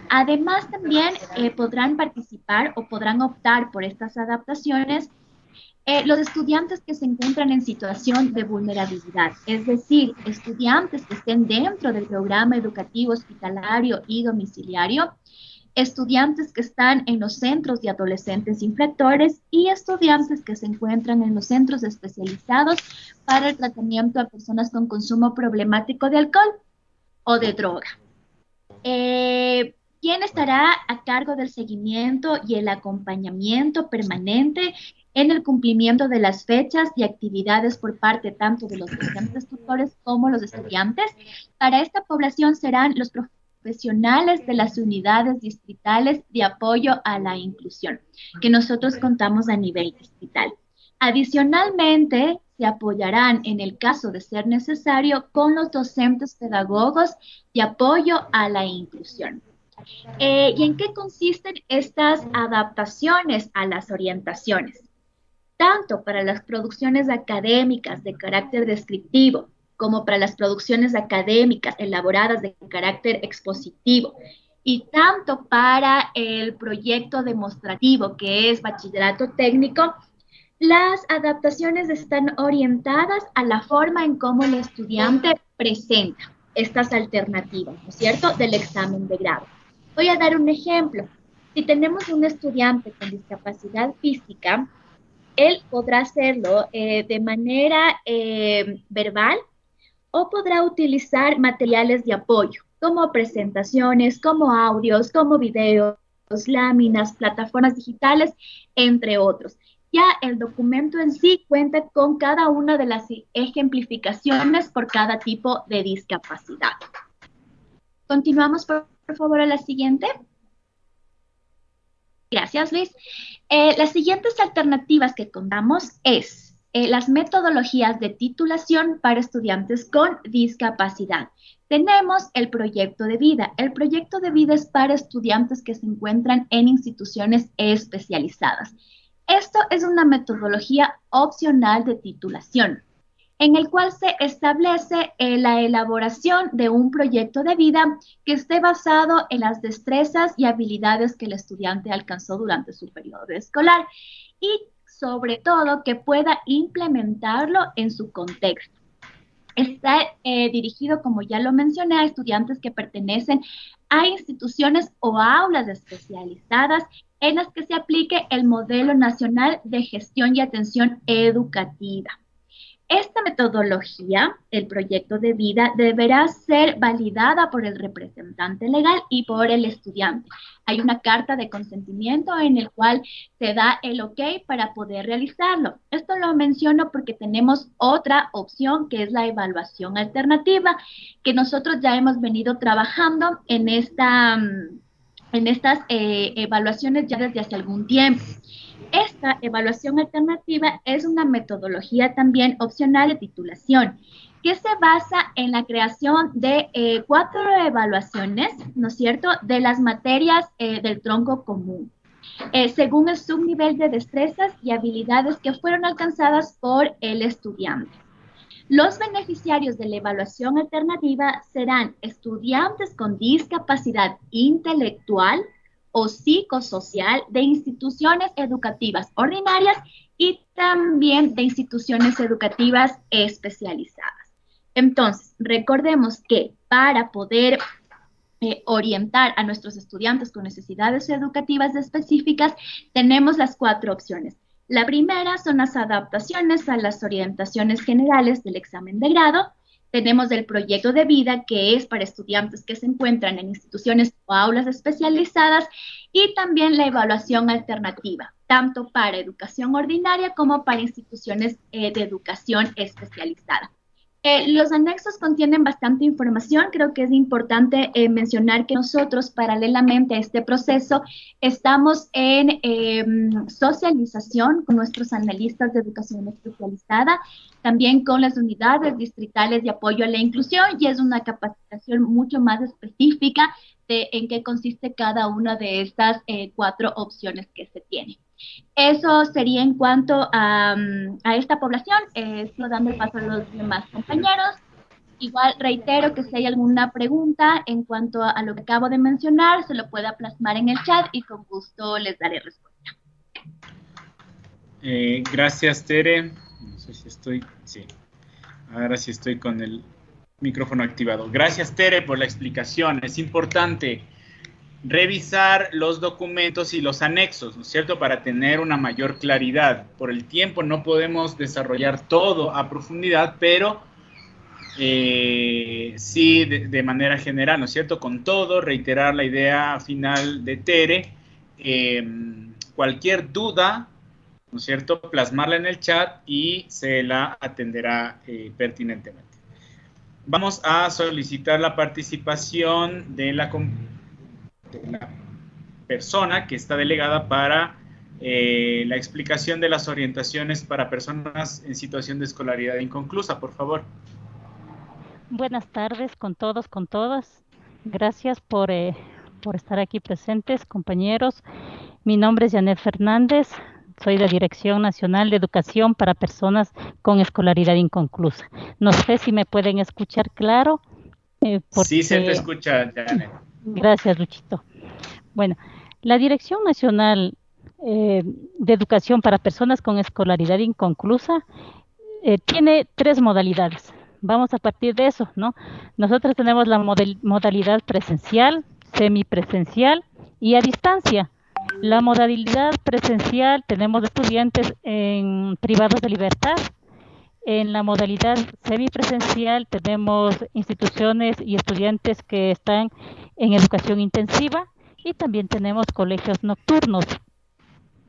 Además, también podrán participar o podrán optar por estas adaptaciones los estudiantes que se encuentran en situación de vulnerabilidad, es decir, estudiantes que estén dentro del programa educativo hospitalario y domiciliario, estudiantes que están en los centros de adolescentes infractores y estudiantes que se encuentran en los centros especializados para el tratamiento a personas con consumo problemático de alcohol o de droga. ¿Quién estará a cargo del seguimiento y el acompañamiento permanente en el cumplimiento de las fechas y actividades por parte tanto de los docentes tutores como los estudiantes? Para esta población serán los profesionales de las unidades distritales de apoyo a la inclusión, que nosotros contamos a nivel distrital. Adicionalmente, se apoyarán en el caso de ser necesario con los docentes pedagogos de apoyo a la inclusión. ¿Y en qué consisten estas adaptaciones a las orientaciones? Tanto para las producciones académicas de carácter descriptivo como para las producciones académicas elaboradas de carácter expositivo y tanto para el proyecto demostrativo que es bachillerato técnico, las adaptaciones están orientadas a la forma en cómo el estudiante presenta estas alternativas, ¿no es cierto?, del examen de grado. Voy a dar un ejemplo. Si tenemos un estudiante con discapacidad física, él podrá hacerlo de manera verbal o podrá utilizar materiales de apoyo, como presentaciones, como audios, como videos, láminas, plataformas digitales, entre otros. Ya el documento en sí cuenta con cada una de las ejemplificaciones por cada tipo de discapacidad. Continuamos, por favor, a la siguiente. Gracias, Luis. Las siguientes alternativas que contamos es las metodologías de titulación para estudiantes con discapacidad. Tenemos el proyecto de vida. El proyecto de vida es para estudiantes que se encuentran en instituciones especializadas. Esto es una metodología opcional de titulación, en el cual se establece la elaboración de un proyecto de vida que esté basado en las destrezas y habilidades que el estudiante alcanzó durante su periodo escolar y sobre todo que pueda implementarlo en su contexto. Está dirigido, como ya lo mencioné, a estudiantes que pertenecen a instituciones o aulas especializadas en las que se aplique el modelo nacional de gestión y atención educativa. Esta metodología, el proyecto de vida, deberá ser validada por el representante legal y por el estudiante. Hay una carta de consentimiento en el cual se da el ok para poder realizarlo. Esto lo menciono porque tenemos otra opción que es la evaluación alternativa, que nosotros ya hemos venido trabajando en estas evaluaciones ya desde hace algún tiempo. Esta evaluación alternativa es una metodología también opcional de titulación que se basa en la creación de 4 evaluaciones, ¿no es cierto?, de las materias del tronco común, según el subnivel de destrezas y habilidades que fueron alcanzadas por el estudiante. Los beneficiarios de la evaluación alternativa serán estudiantes con discapacidad intelectual o psicosocial de instituciones educativas ordinarias y también de instituciones educativas especializadas. Entonces, recordemos que para poder orientar a nuestros estudiantes con necesidades educativas específicas, tenemos las 4 opciones. La primera son las adaptaciones a las orientaciones generales del examen de grado. Tenemos el proyecto de vida, que es para estudiantes que se encuentran en instituciones o aulas especializadas, y también la evaluación alternativa, tanto para educación ordinaria como para instituciones de educación especializada. Los anexos contienen bastante información. Creo que es importante mencionar que nosotros, paralelamente a este proceso, estamos en socialización con nuestros analistas de educación especializada, también con las unidades distritales de apoyo a la inclusión, y es una capacitación mucho más específica de en qué consiste cada una de estas 4 opciones que se tienen. Eso sería en cuanto a esta población. Sigo dando el paso a los demás compañeros. Igual reitero que si hay alguna pregunta en cuanto a lo que acabo de mencionar, se lo pueda plasmar en el chat y con gusto les daré respuesta. Gracias, Tere. No sé si estoy... Sí. Ahora sí estoy con el micrófono activado. Gracias, Tere, por la explicación. Es importante revisar los documentos y los anexos, ¿no es cierto?, para tener una mayor claridad. Por el tiempo no podemos desarrollar todo a profundidad, pero sí de manera general, ¿no es cierto?, con todo, reiterar la idea final de Tere. Cualquier duda, ¿no es cierto?, plasmarla en el chat y se la atenderá pertinentemente. Vamos a solicitar la participación de la persona que está delegada para la explicación de las orientaciones para personas en situación de escolaridad inconclusa, por favor. Buenas tardes con todos, con todas. Gracias por estar aquí presentes, compañeros. Mi nombre es Janet Fernández, soy de Dirección Nacional de Educación para Personas con Escolaridad Inconclusa. No sé si me pueden escuchar claro. Sí, se te escucha, Janet. Gracias, Luchito. Bueno, la Dirección Nacional de Educación para Personas con Escolaridad Inconclusa tiene 3 modalidades. Vamos a partir de eso, ¿no? Nosotros tenemos la modalidad presencial, semipresencial y a distancia. La modalidad presencial tenemos estudiantes en privados de libertad. En la modalidad semipresencial tenemos instituciones y estudiantes que están en educación intensiva y también tenemos colegios nocturnos.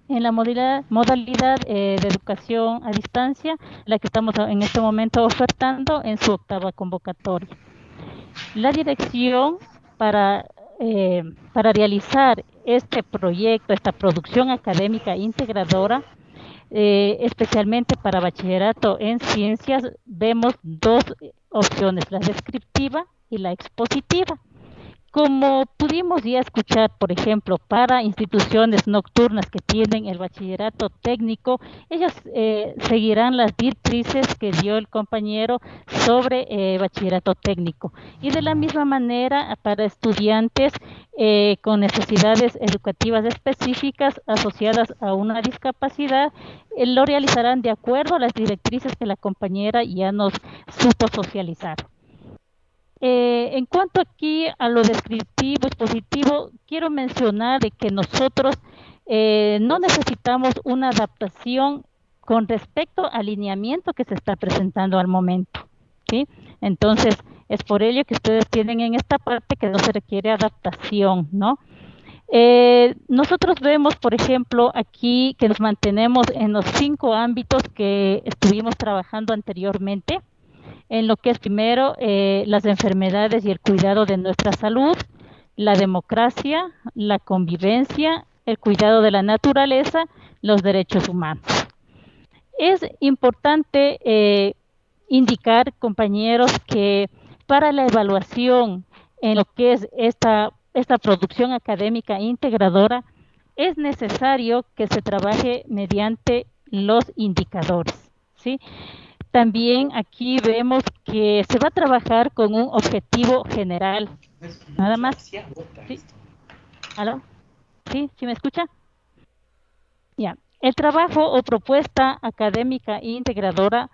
En la modalidad de educación a distancia, la que estamos en este momento ofertando en su 8ª convocatoria. La dirección para realizar este proyecto, esta producción académica integradora, especialmente para bachillerato en ciencias, vemos 2 opciones, la descriptiva y la expositiva. como pudimos ya escuchar, por ejemplo, para instituciones nocturnas que tienen el bachillerato técnico, ellos seguirán las directrices que dio el compañero sobre bachillerato técnico. Y de la misma manera, para estudiantes con necesidades educativas específicas asociadas a una discapacidad, lo realizarán de acuerdo a las directrices que la compañera ya nos supo socializar. En cuanto aquí a lo descriptivo y positivo, quiero mencionar de que nosotros no necesitamos una adaptación con respecto al lineamiento que se está presentando al momento, ¿sí? Entonces, es por ello que ustedes tienen en esta parte que no se requiere adaptación, ¿no? Nosotros vemos, por ejemplo, aquí que nos mantenemos en los 5 ámbitos que estuvimos trabajando anteriormente, en lo que es primero las enfermedades y el cuidado de nuestra salud, la democracia, la convivencia, el cuidado de la naturaleza, los derechos humanos. Es importante indicar, compañeros, que para la evaluación en lo que es esta producción académica integradora, es necesario que se trabaje mediante los indicadores, ¿sí? También aquí vemos que se va a trabajar con un objetivo general. Nada más. ¿Sí? ¿Aló? ¿Sí? ¿Sí me escucha? Ya. El trabajo o propuesta académica integradora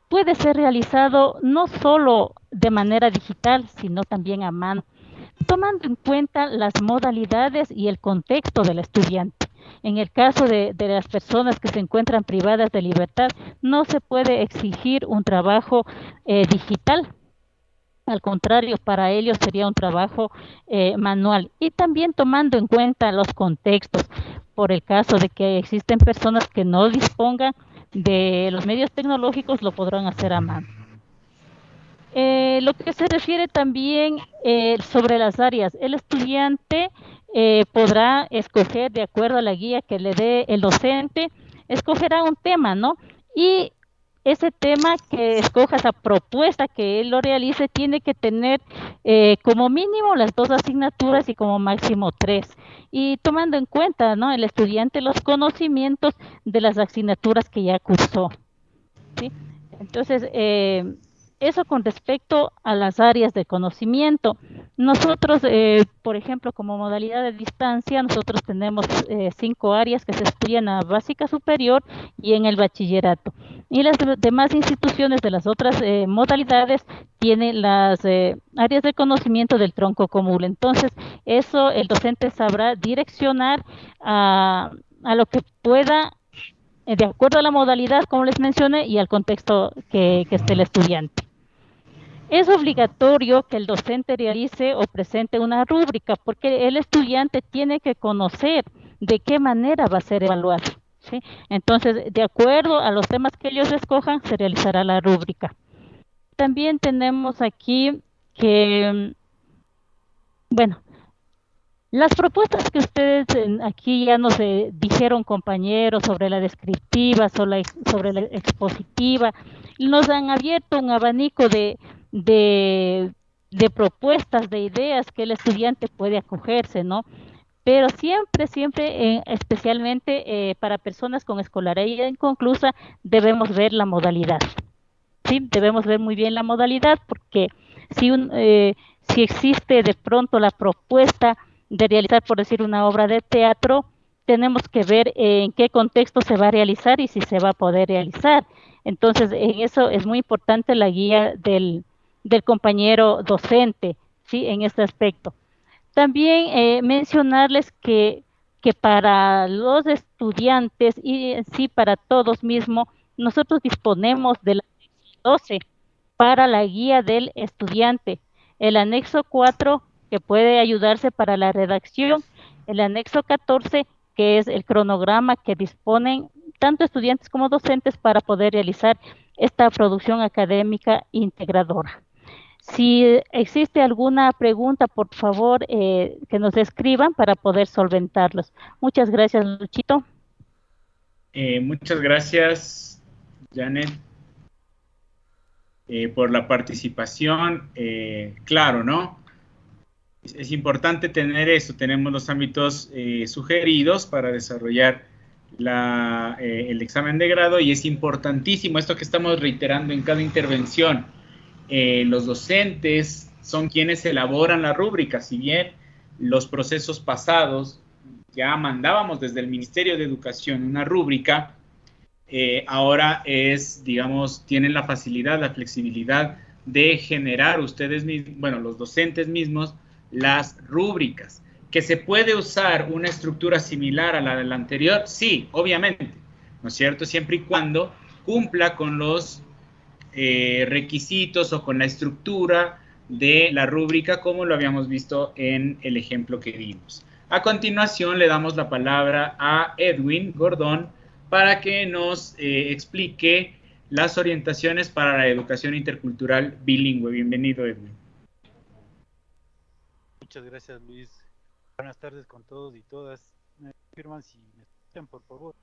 puede ser realizado no solo de manera digital, sino también a mano, tomando en cuenta las modalidades y el contexto del estudiante. En el caso de las personas que se encuentran privadas de libertad, no se puede exigir un trabajo digital. Al contrario, para ellos sería un trabajo manual. Y también tomando en cuenta los contextos, por el caso de que existen personas que no dispongan de los medios tecnológicos, lo podrán hacer a mano. Lo que se refiere también sobre las áreas, el estudiante podrá escoger de acuerdo a la guía que le dé el docente, escogerá un tema, ¿no? Y ese tema que escoja, esa propuesta que él lo realice, tiene que tener como mínimo las 2 asignaturas y como máximo 3. Y tomando en cuenta, ¿no?, el estudiante los conocimientos de las asignaturas que ya cursó, ¿sí? Entonces, eso con respecto a las áreas de conocimiento. Nosotros, por ejemplo, como modalidad de distancia, nosotros tenemos 5 áreas que se estudian a básica superior y en el bachillerato. Y las demás instituciones de las otras modalidades tienen las áreas de conocimiento del tronco común. Entonces, eso el docente sabrá direccionar a lo que pueda, de acuerdo a la modalidad, como les mencioné, y al contexto que esté el estudiante. Es obligatorio que el docente realice o presente una rúbrica, porque el estudiante tiene que conocer de qué manera va a ser evaluado, ¿sí? Entonces, de acuerdo a los temas que ellos escojan, se realizará la rúbrica. También tenemos aquí que, bueno, las propuestas que ustedes aquí ya nos dijeron, compañeros, sobre la descriptiva, sobre la expositiva, nos han abierto un abanico de propuestas, de ideas que el estudiante puede acogerse, ¿no? Pero siempre, especialmente para personas con escolaridad inconclusa, debemos ver la modalidad, ¿sí? Debemos ver muy bien la modalidad, porque si existe de pronto la propuesta de realizar, por decir, una obra de teatro, tenemos que ver en qué contexto se va a realizar y si se va a poder realizar. Entonces, en eso es muy importante la guía del compañero docente, ¿sí?, en este aspecto. También mencionarles que para los estudiantes y sí para todos mismos, nosotros disponemos de la 12 para la guía del estudiante, el anexo 4 que puede ayudarse para la redacción, el anexo 14 que es el cronograma que disponen tanto estudiantes como docentes para poder realizar esta producción académica integradora. Si existe alguna pregunta, por favor, que nos escriban para poder solventarlos. Muchas gracias, Luchito. Muchas gracias, Janet, por la participación. Claro, ¿no? Es importante tener eso. Tenemos los ámbitos sugeridos para desarrollar el examen de grado, y es importantísimo esto que estamos reiterando en cada intervención. Los docentes son quienes elaboran la rúbrica. Si bien los procesos pasados ya mandábamos desde el Ministerio de Educación una rúbrica, ahora digamos, tienen la facilidad, la flexibilidad de generar ustedes mismos, bueno, los docentes mismos, las rúbricas. ¿Que se puede usar una estructura similar a la del anterior? Sí, obviamente, ¿no es cierto? Siempre y cuando cumpla con los requisitos o con la estructura de la rúbrica, como lo habíamos visto en el ejemplo que vimos. A continuación, le damos la palabra a Edwin Gordón para que nos explique las orientaciones para la educación intercultural bilingüe. Bienvenido, Edwin. Muchas gracias, Luis. Buenas tardes con todos y todas. ¿Me confirman si me escuchan, por favor?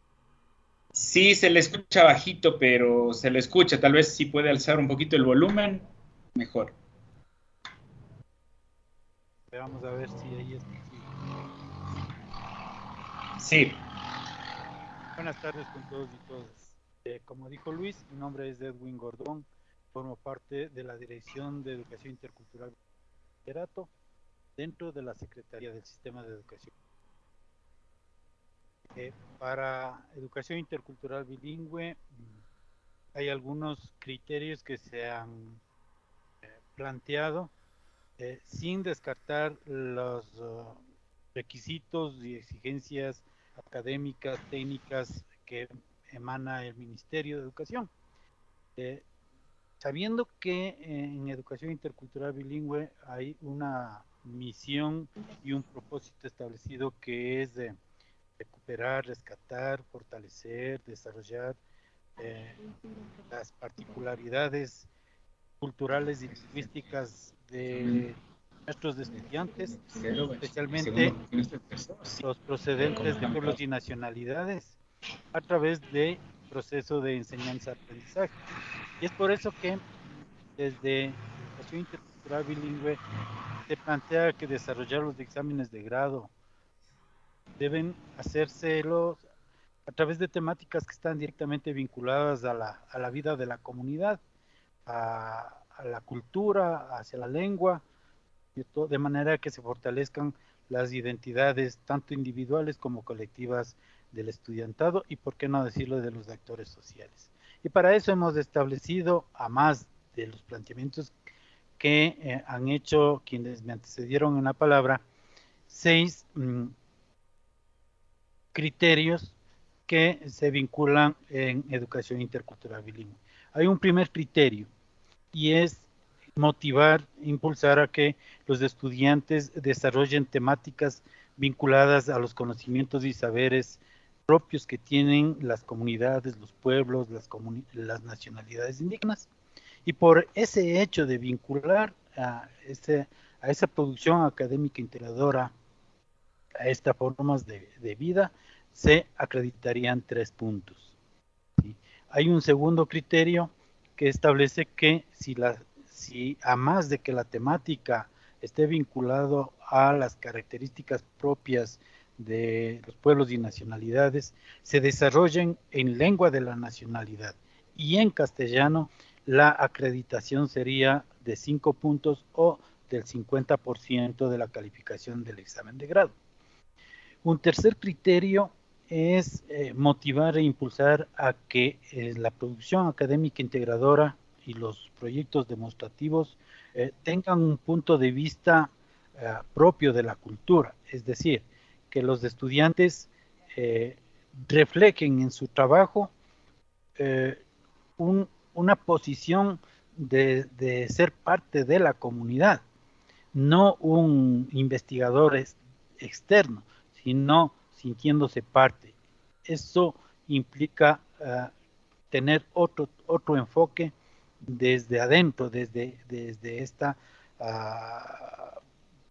Sí, se le escucha bajito, pero se le escucha. Tal vez si puede alzar un poquito el volumen, mejor. Vamos a ver si ahí es posible. Sí. Buenas tardes con todos y todas. Como dijo Luis, mi nombre es Edwin Gordón. Formo parte de la Dirección de Educación Intercultural Bachillerato dentro de la Secretaría del Sistema de Educación. Para educación intercultural bilingüe hay algunos criterios que se han planteado sin descartar los requisitos y exigencias académicas, técnicas que emana el Ministerio de Educación. Sabiendo que en educación intercultural bilingüe hay una misión y un propósito establecido que es de recuperar, rescatar, fortalecer, desarrollar las particularidades culturales y lingüísticas de nuestros estudiantes, especialmente los procedentes de pueblos y nacionalidades, a través del proceso de enseñanza-aprendizaje. Y es por eso que desde educación intercultural bilingüe se plantea que desarrollar los exámenes de grado deben hacérselos a través de temáticas que están directamente vinculadas a la vida de la comunidad, a la cultura, hacia la lengua, de manera que se fortalezcan las identidades tanto individuales como colectivas del estudiantado y, por qué no decirlo, de los actores sociales. Y para eso hemos establecido, a más de los planteamientos que han hecho quienes me antecedieron en la palabra, 6 criterios que se vinculan en educación intercultural bilingüe. Hay un primer criterio y es motivar, impulsar a que los estudiantes desarrollen temáticas vinculadas a los conocimientos y saberes propios que tienen las comunidades, los pueblos, las nacionalidades indígenas. Y por ese hecho de vincular a esa producción académica integradora, a estas formas de vida, se acreditarían 3 puntos. ¿Sí? Hay un segundo criterio que establece que si a más de que la temática esté vinculado a las características propias de los pueblos y nacionalidades, se desarrollen en lengua de la nacionalidad y en castellano, la acreditación sería de 5 puntos o del 50% de la calificación del examen de grado. Un tercer criterio es motivar e impulsar a que la producción académica integradora y los proyectos demostrativos tengan un punto de vista propio de la cultura, es decir, que los estudiantes reflejen en su trabajo una posición de ser parte de la comunidad, no un investigador externo, sino sintiéndose parte. Eso implica tener otro enfoque desde adentro, desde esta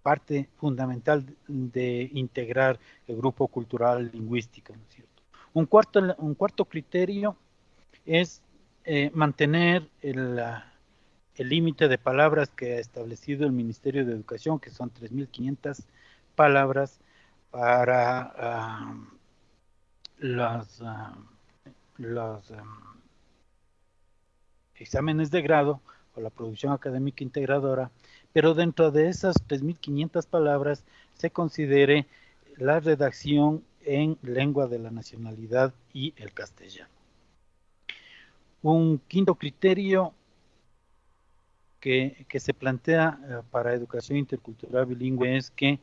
parte fundamental de integrar el grupo cultural lingüístico, ¿no es cierto? Un cuarto criterio es mantener el límite de palabras que ha establecido el Ministerio de Educación, que son 3.500 palabras para los exámenes de grado o la producción académica integradora, pero dentro de esas 3.500 palabras se considere la redacción en lengua de la nacionalidad y el castellano. Un quinto criterio que se plantea para educación intercultural bilingüe es que,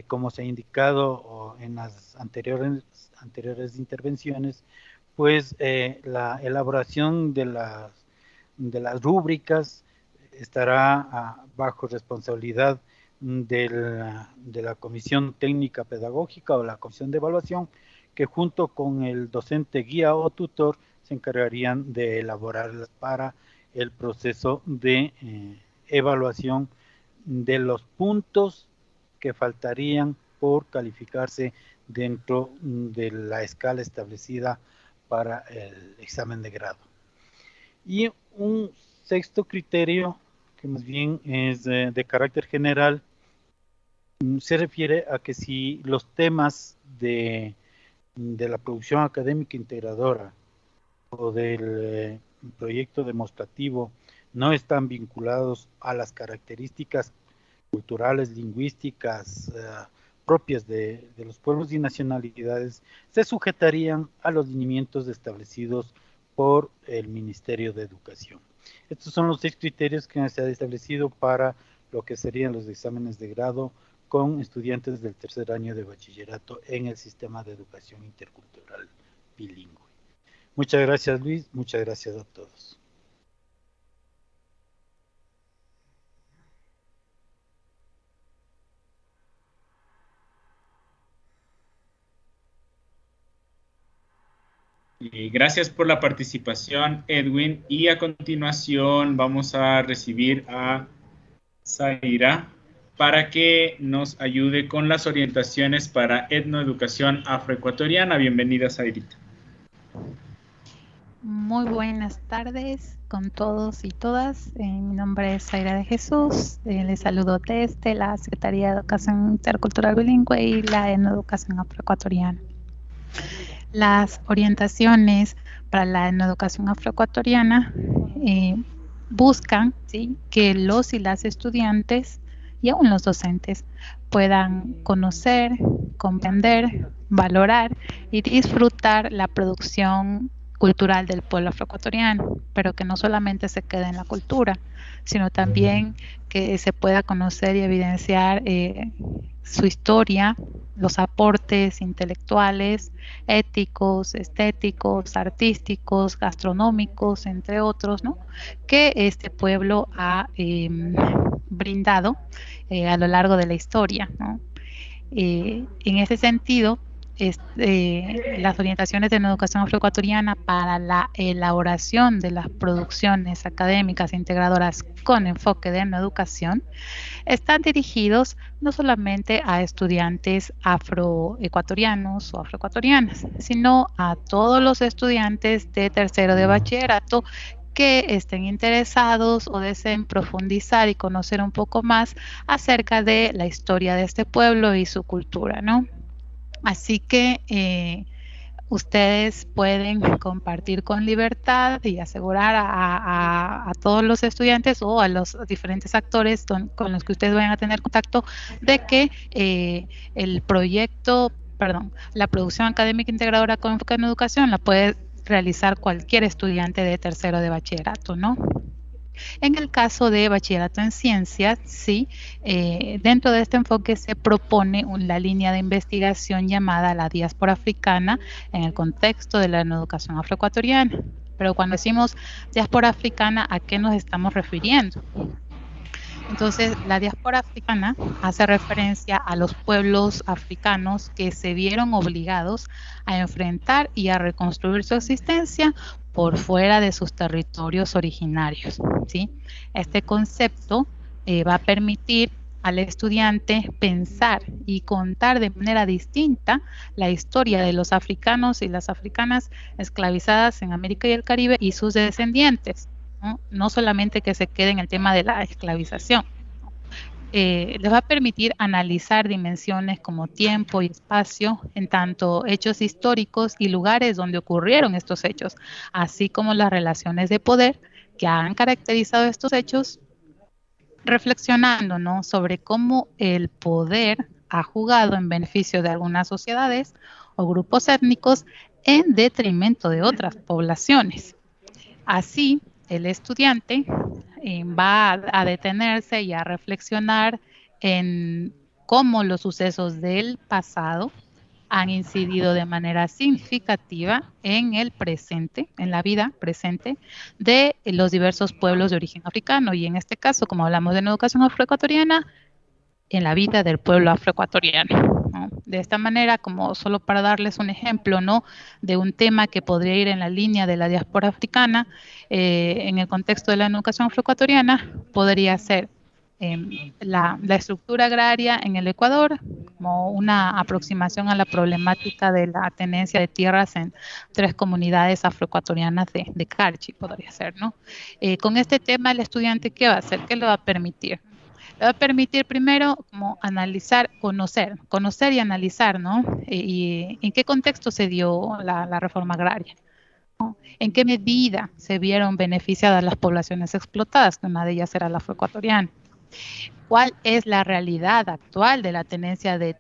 como se ha indicado en las anteriores intervenciones, pues la elaboración de las rúbricas estará bajo responsabilidad de la Comisión Técnica Pedagógica o la Comisión de Evaluación, que junto con el docente guía o tutor se encargarían de elaborarlas para el proceso de evaluación de los puntos que faltarían por calificarse dentro de la escala establecida para el examen de grado. Y un sexto criterio, que más bien es de carácter general, se refiere a que si los temas de la producción académica integradora o del proyecto demostrativo no están vinculados a las características culturales, lingüísticas propias de los pueblos y nacionalidades, se sujetarían a los lineamientos establecidos por el Ministerio de Educación. Estos son los 6 criterios que se han establecido para lo que serían los exámenes de grado con estudiantes del tercer año de bachillerato en el sistema de educación intercultural bilingüe. Muchas gracias, Luis. Muchas gracias a todos. Y gracias por la participación, Edwin. Y a continuación vamos a recibir a Zaira para que nos ayude con las orientaciones para etnoeducación afroecuatoriana. Bienvenida, Zairita. Muy buenas tardes con todos y todas. Mi nombre es Zaira de Jesús. Les saludo desde la Secretaría de Educación Intercultural Bilingüe y la etnoeducación afroecuatoriana. Las orientaciones para la etnoeducación afroecuatoriana buscan, ¿sí?, que los y las estudiantes y aún los docentes puedan conocer, comprender, valorar y disfrutar la producción cultural del pueblo afroecuatoriano, pero que no solamente se quede en la cultura, sino también que se pueda conocer y evidenciar su historia, los aportes intelectuales, éticos, estéticos, artísticos, gastronómicos, entre otros, ¿no?, que este pueblo ha brindado a lo largo de la historia, ¿no? En ese sentido, las orientaciones de la educación afroecuatoriana para la elaboración de las producciones académicas integradoras con enfoque de etnoeducación están dirigidos no solamente a estudiantes afroecuatorianos o afroecuatorianas, sino a todos los estudiantes de tercero de bachillerato que estén interesados o deseen profundizar y conocer un poco más acerca de la historia de este pueblo y su cultura, ¿no? Así que ustedes pueden compartir con libertad y asegurar a todos los estudiantes o a los diferentes actores con los que ustedes vayan a tener contacto de que la producción académica integradora con enfoque en educación la puede realizar cualquier estudiante de tercero de bachillerato, ¿no? En el caso de bachillerato en ciencias, sí, dentro de este enfoque se propone la línea de investigación llamada la diáspora africana en el contexto de la educación afroecuatoriana. Pero cuando decimos diáspora africana, ¿a qué nos estamos refiriendo? Entonces, la diáspora africana hace referencia a los pueblos africanos que se vieron obligados a enfrentar y a reconstruir su existencia por fuera de sus territorios originarios, ¿sí? Este concepto va a permitir al estudiante pensar y contar de manera distinta la historia de los africanos y las africanas esclavizadas en América y el Caribe y sus descendientes, ¿no? No solamente que se quede en el tema de la esclavización. Les va a permitir analizar dimensiones como tiempo y espacio, en tanto hechos históricos y lugares donde ocurrieron estos hechos, así como las relaciones de poder que han caracterizado estos hechos, reflexionando, ¿no?, sobre cómo el poder ha jugado en beneficio de algunas sociedades o grupos étnicos en detrimento de otras poblaciones. Así, el estudiante va a detenerse y a reflexionar en cómo los sucesos del pasado han incidido de manera significativa en el presente, en la vida presente de los diversos pueblos de origen africano, y en este caso, como hablamos de una educación afroecuatoriana, en la vida del pueblo afroecuatoriano, ¿no? De esta manera, como solo para darles un ejemplo, ¿no?, de un tema que podría ir en la línea de la diáspora africana, en el contexto de la educación afroecuatoriana, podría ser la estructura agraria en el Ecuador, como una aproximación a la problemática de la tenencia de tierras en 3 comunidades afroecuatorianas de Carchi, podría ser, ¿no? Con este tema, el estudiante, ¿qué va a hacer? ¿Qué le va a permitir? Le va a permitir primero como analizar, conocer y analizar, ¿no? Y en qué contexto se dio la reforma agraria, ¿no? En qué medida se vieron beneficiadas las poblaciones explotadas, que una de ellas era la afroecuatoriana. ¿Cuál es la realidad actual de la tenencia de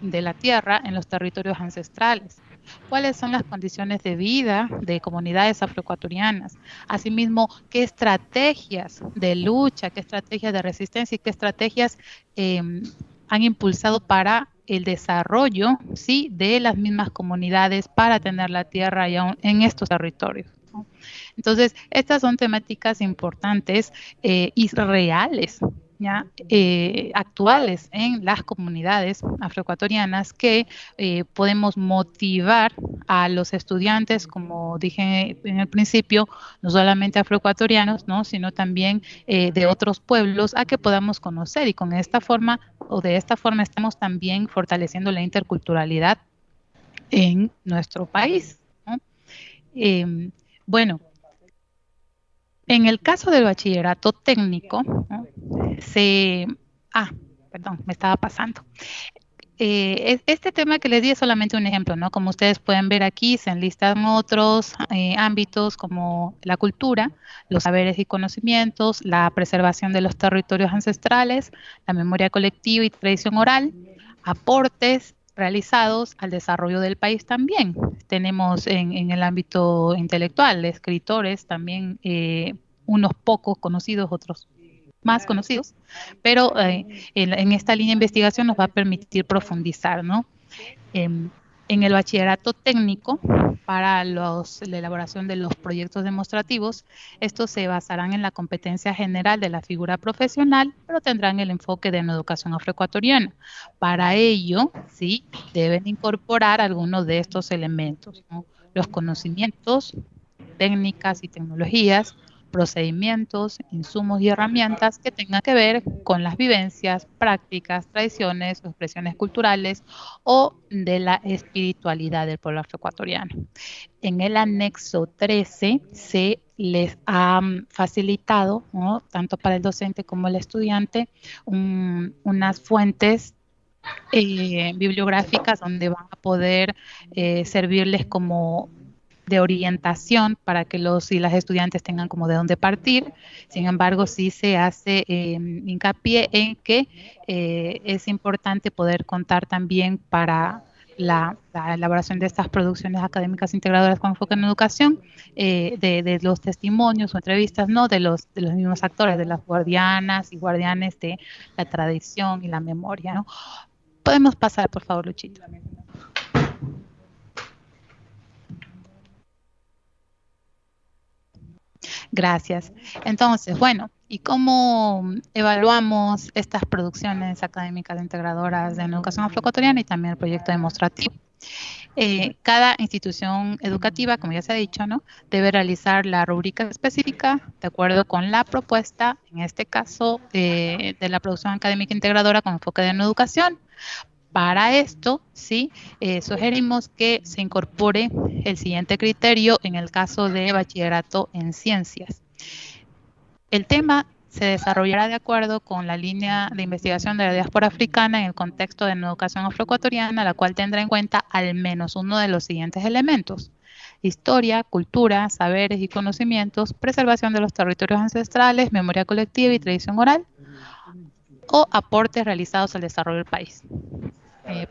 la tierra en los territorios ancestrales? ¿Cuáles son las condiciones de vida de comunidades afroecuatorianas? Asimismo, ¿qué estrategias de lucha, qué estrategias de resistencia y qué estrategias han impulsado para el desarrollo, ¿sí?, de las mismas comunidades para tener la tierra ya en estos territorios, ¿no? Entonces, estas son temáticas importantes y reales, ¿ya? Actuales en las comunidades afroecuatorianas que podemos motivar a los estudiantes, como dije en el principio, no solamente afroecuatorianos, ¿no?, sino también de otros pueblos, a que podamos conocer, y con esta forma, o de esta forma, estamos también fortaleciendo la interculturalidad en nuestro país, ¿no? Bueno, en el caso del bachillerato técnico, ¿no?, perdón, me estaba pasando. Este tema que les di es solamente un ejemplo, ¿no? Como ustedes pueden ver aquí, se enlistan otros ámbitos como la cultura, los saberes y conocimientos, la preservación de los territorios ancestrales, la memoria colectiva y tradición oral, aportes realizados al desarrollo del país también. Tenemos en el ámbito intelectual, escritores también, unos pocos conocidos, otros más conocidos, pero en esta línea de investigación nos va a permitir profundizar, ¿no? En el bachillerato técnico, para la elaboración de los proyectos demostrativos, estos se basarán en la competencia general de la figura profesional, pero tendrán el enfoque de una educación afroecuatoriana. Para ello, sí, deben incorporar algunos de estos elementos, ¿no? Los conocimientos, técnicas y tecnologías, procedimientos, insumos y herramientas que tengan que ver con las vivencias, prácticas, tradiciones, expresiones culturales o de la espiritualidad del pueblo afroecuatoriano. En el anexo 13 se les ha facilitado, ¿no?, tanto para el docente como el estudiante, unas fuentes bibliográficas donde van a poder servirles como de orientación para que los y las estudiantes tengan como de dónde partir. Sin embargo, sí se hace hincapié en que es importante poder contar también para la elaboración de estas producciones académicas integradoras con enfoque en educación, de los testimonios o entrevistas, ¿no?, de los mismos actores, de las guardianas y guardianes de la tradición y la memoria, ¿no? Podemos pasar, por favor, Luchito. Gracias. Entonces, bueno, ¿y cómo evaluamos estas producciones académicas integradoras de educación afroecuatoriana y también el proyecto demostrativo? Cada institución educativa, como ya se ha dicho, ¿no?, debe realizar la rúbrica específica de acuerdo con la propuesta, en este caso, de la producción académica integradora con enfoque en educación, Para esto, sí, sugerimos que se incorpore el siguiente criterio en el caso de bachillerato en ciencias. El tema se desarrollará de acuerdo con la línea de investigación de la diáspora africana en el contexto de una educación afroecuatoriana, la cual tendrá en cuenta al menos uno de los siguientes elementos: historia, cultura, saberes y conocimientos, preservación de los territorios ancestrales, memoria colectiva y tradición oral, o aportes realizados al desarrollo del país.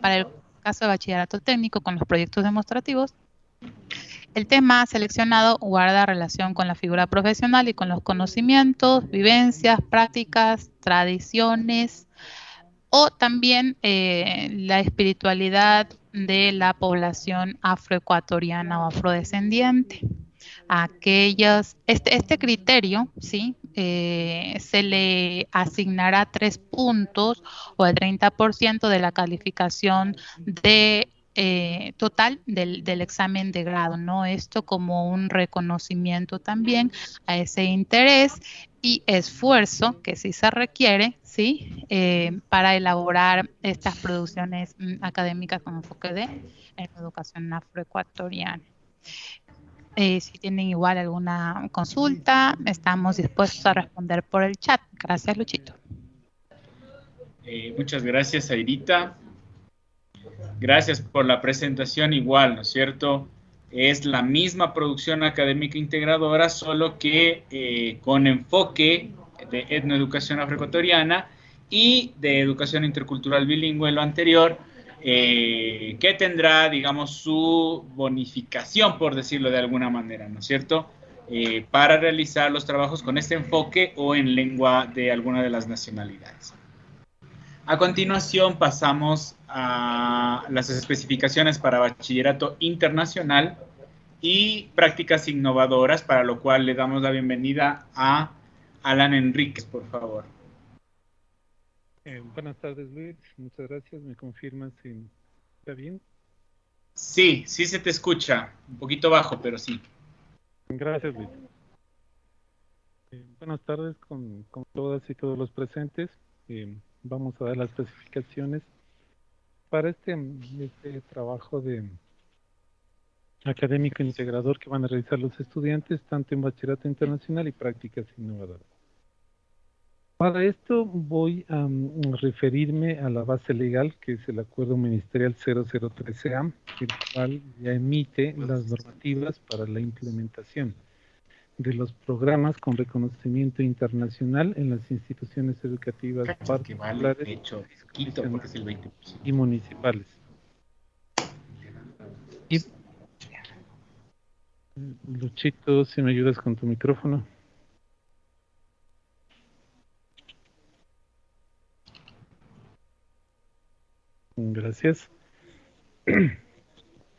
Para el caso de bachillerato técnico con los proyectos demostrativos, el tema seleccionado guarda relación con la figura profesional y con los conocimientos, vivencias, prácticas, tradiciones, o también la espiritualidad de la población afroecuatoriana o afrodescendiente. Este criterio, ¿sí? Se le asignará 3 puntos o el 30% de la calificación de total del examen de grado, ¿no? Esto como un reconocimiento también a ese interés y esfuerzo que sí se requiere, ¿sí? Para elaborar estas producciones académicas con enfoque en educación afroecuatoriana. Si tienen igual alguna consulta, estamos dispuestos a responder por el chat. Gracias, Luchito. Muchas gracias, Airita. Gracias por la presentación igual, ¿no es cierto? Es la misma producción académica integradora, solo que con enfoque de etnoeducación afroecuatoriana y de educación intercultural bilingüe, lo anterior, que tendrá, digamos, su bonificación, por decirlo de alguna manera, ¿no es cierto? Para realizar los trabajos con este enfoque o en lengua de alguna de las nacionalidades. A continuación pasamos a las especificaciones para bachillerato internacional y prácticas innovadoras, para lo cual le damos la bienvenida a Alan Enríquez, por favor. Buenas tardes, Luis. Muchas gracias. ¿Me confirmas si está bien? Sí, sí se te escucha. Un poquito bajo, pero sí. Gracias, Luis. Buenas tardes con todas y todos los presentes. Vamos a dar las especificaciones para este trabajo de académico integrador que van a realizar los estudiantes, tanto en bachillerato internacional y prácticas innovadoras. Para esto voy a referirme a la base legal, que es el Acuerdo Ministerial 0013A, el cual ya emite las normativas para la implementación de los programas con reconocimiento internacional en las instituciones educativas particulares y municipales. Y Luchito, si me ayudas con tu micrófono. Gracias.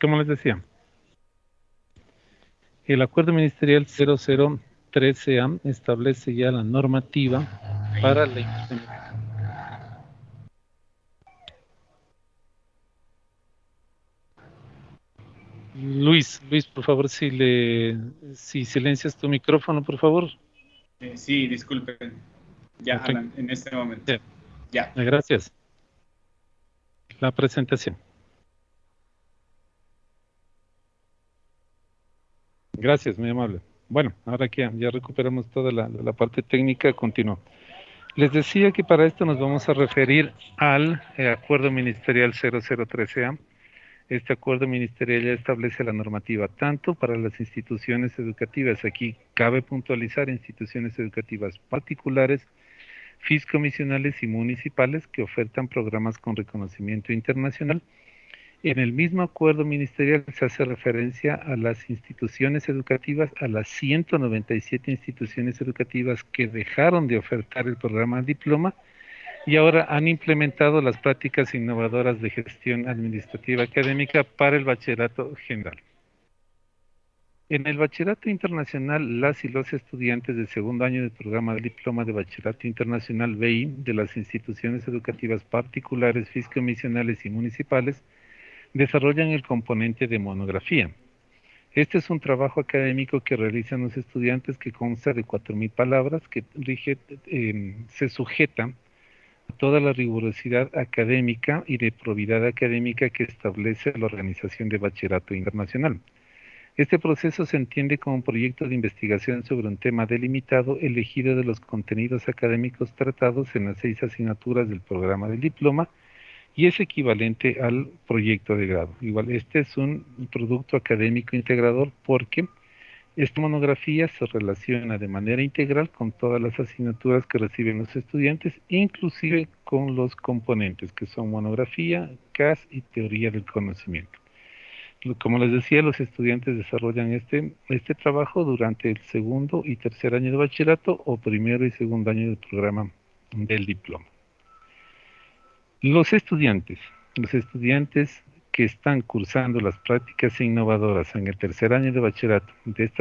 Como les decía, el Acuerdo Ministerial 0013A establece ya la normativa para la implementación. Luis, por favor, si silencias tu micrófono, por favor. Sí, disculpen. Ya, okay. Alan, en este momento. Ya. Gracias. La presentación. Gracias, muy amable. Bueno, ahora que ya recuperamos toda la parte técnica, continúo. Les decía que para esto nos vamos a referir al Acuerdo Ministerial 0013A. Este acuerdo ministerial ya establece la normativa tanto para las instituciones educativas, aquí cabe puntualizar instituciones educativas particulares, fiscomisionales y municipales que ofertan programas con reconocimiento internacional. En el mismo acuerdo ministerial se hace referencia a las instituciones educativas, a las 197 instituciones educativas que dejaron de ofertar el programa diploma y ahora han implementado las prácticas innovadoras de gestión administrativa académica para el bachillerato general. En el bachillerato internacional, las y los estudiantes de segundo año del programa de diploma de bachillerato internacional BI de las instituciones educativas particulares, fiscomisionales y municipales desarrollan el componente de monografía. Este es un trabajo académico que realizan los estudiantes que consta de 4.000 palabras que se sujeta a toda la rigurosidad académica y de probidad académica que establece la Organización de Bachillerato Internacional. Este proceso se entiende como un proyecto de investigación sobre un tema delimitado elegido de los contenidos académicos tratados en las 6 asignaturas del programa del diploma y es equivalente al proyecto de grado. Igual, este es un producto académico integrador porque esta monografía se relaciona de manera integral con todas las asignaturas que reciben los estudiantes, inclusive con los componentes que son monografía, CAS y teoría del conocimiento. Como les decía, los estudiantes desarrollan este trabajo durante el segundo y tercer año de bachillerato o primero y segundo año del programa del diploma. Los estudiantes que están cursando las prácticas innovadoras en el tercer año de bachillerato de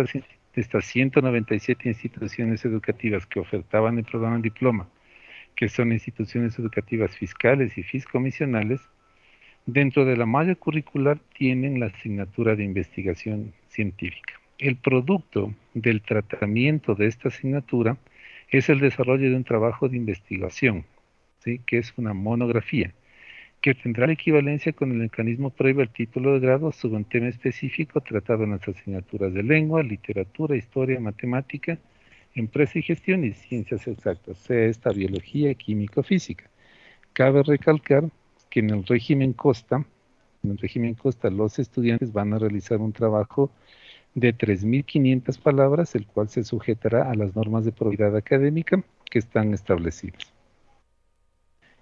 estas 197 instituciones educativas que ofertaban el programa del diploma, que son instituciones educativas fiscales y fiscomisionales, dentro de la malla curricular tienen la asignatura de investigación científica. El producto del tratamiento de esta asignatura es el desarrollo de un trabajo de investigación, ¿sí?, que es una monografía, que tendrá la equivalencia con el mecanismo previo al título de grado sobre un tema específico tratado en las asignaturas de lengua, literatura, historia, matemática, empresa y gestión y ciencias exactas, sea esta biología, química o física. Cabe recalcar que en el régimen Costa los estudiantes van a realizar un trabajo de 3.500 palabras, el cual se sujetará a las normas de probidad académica que están establecidas.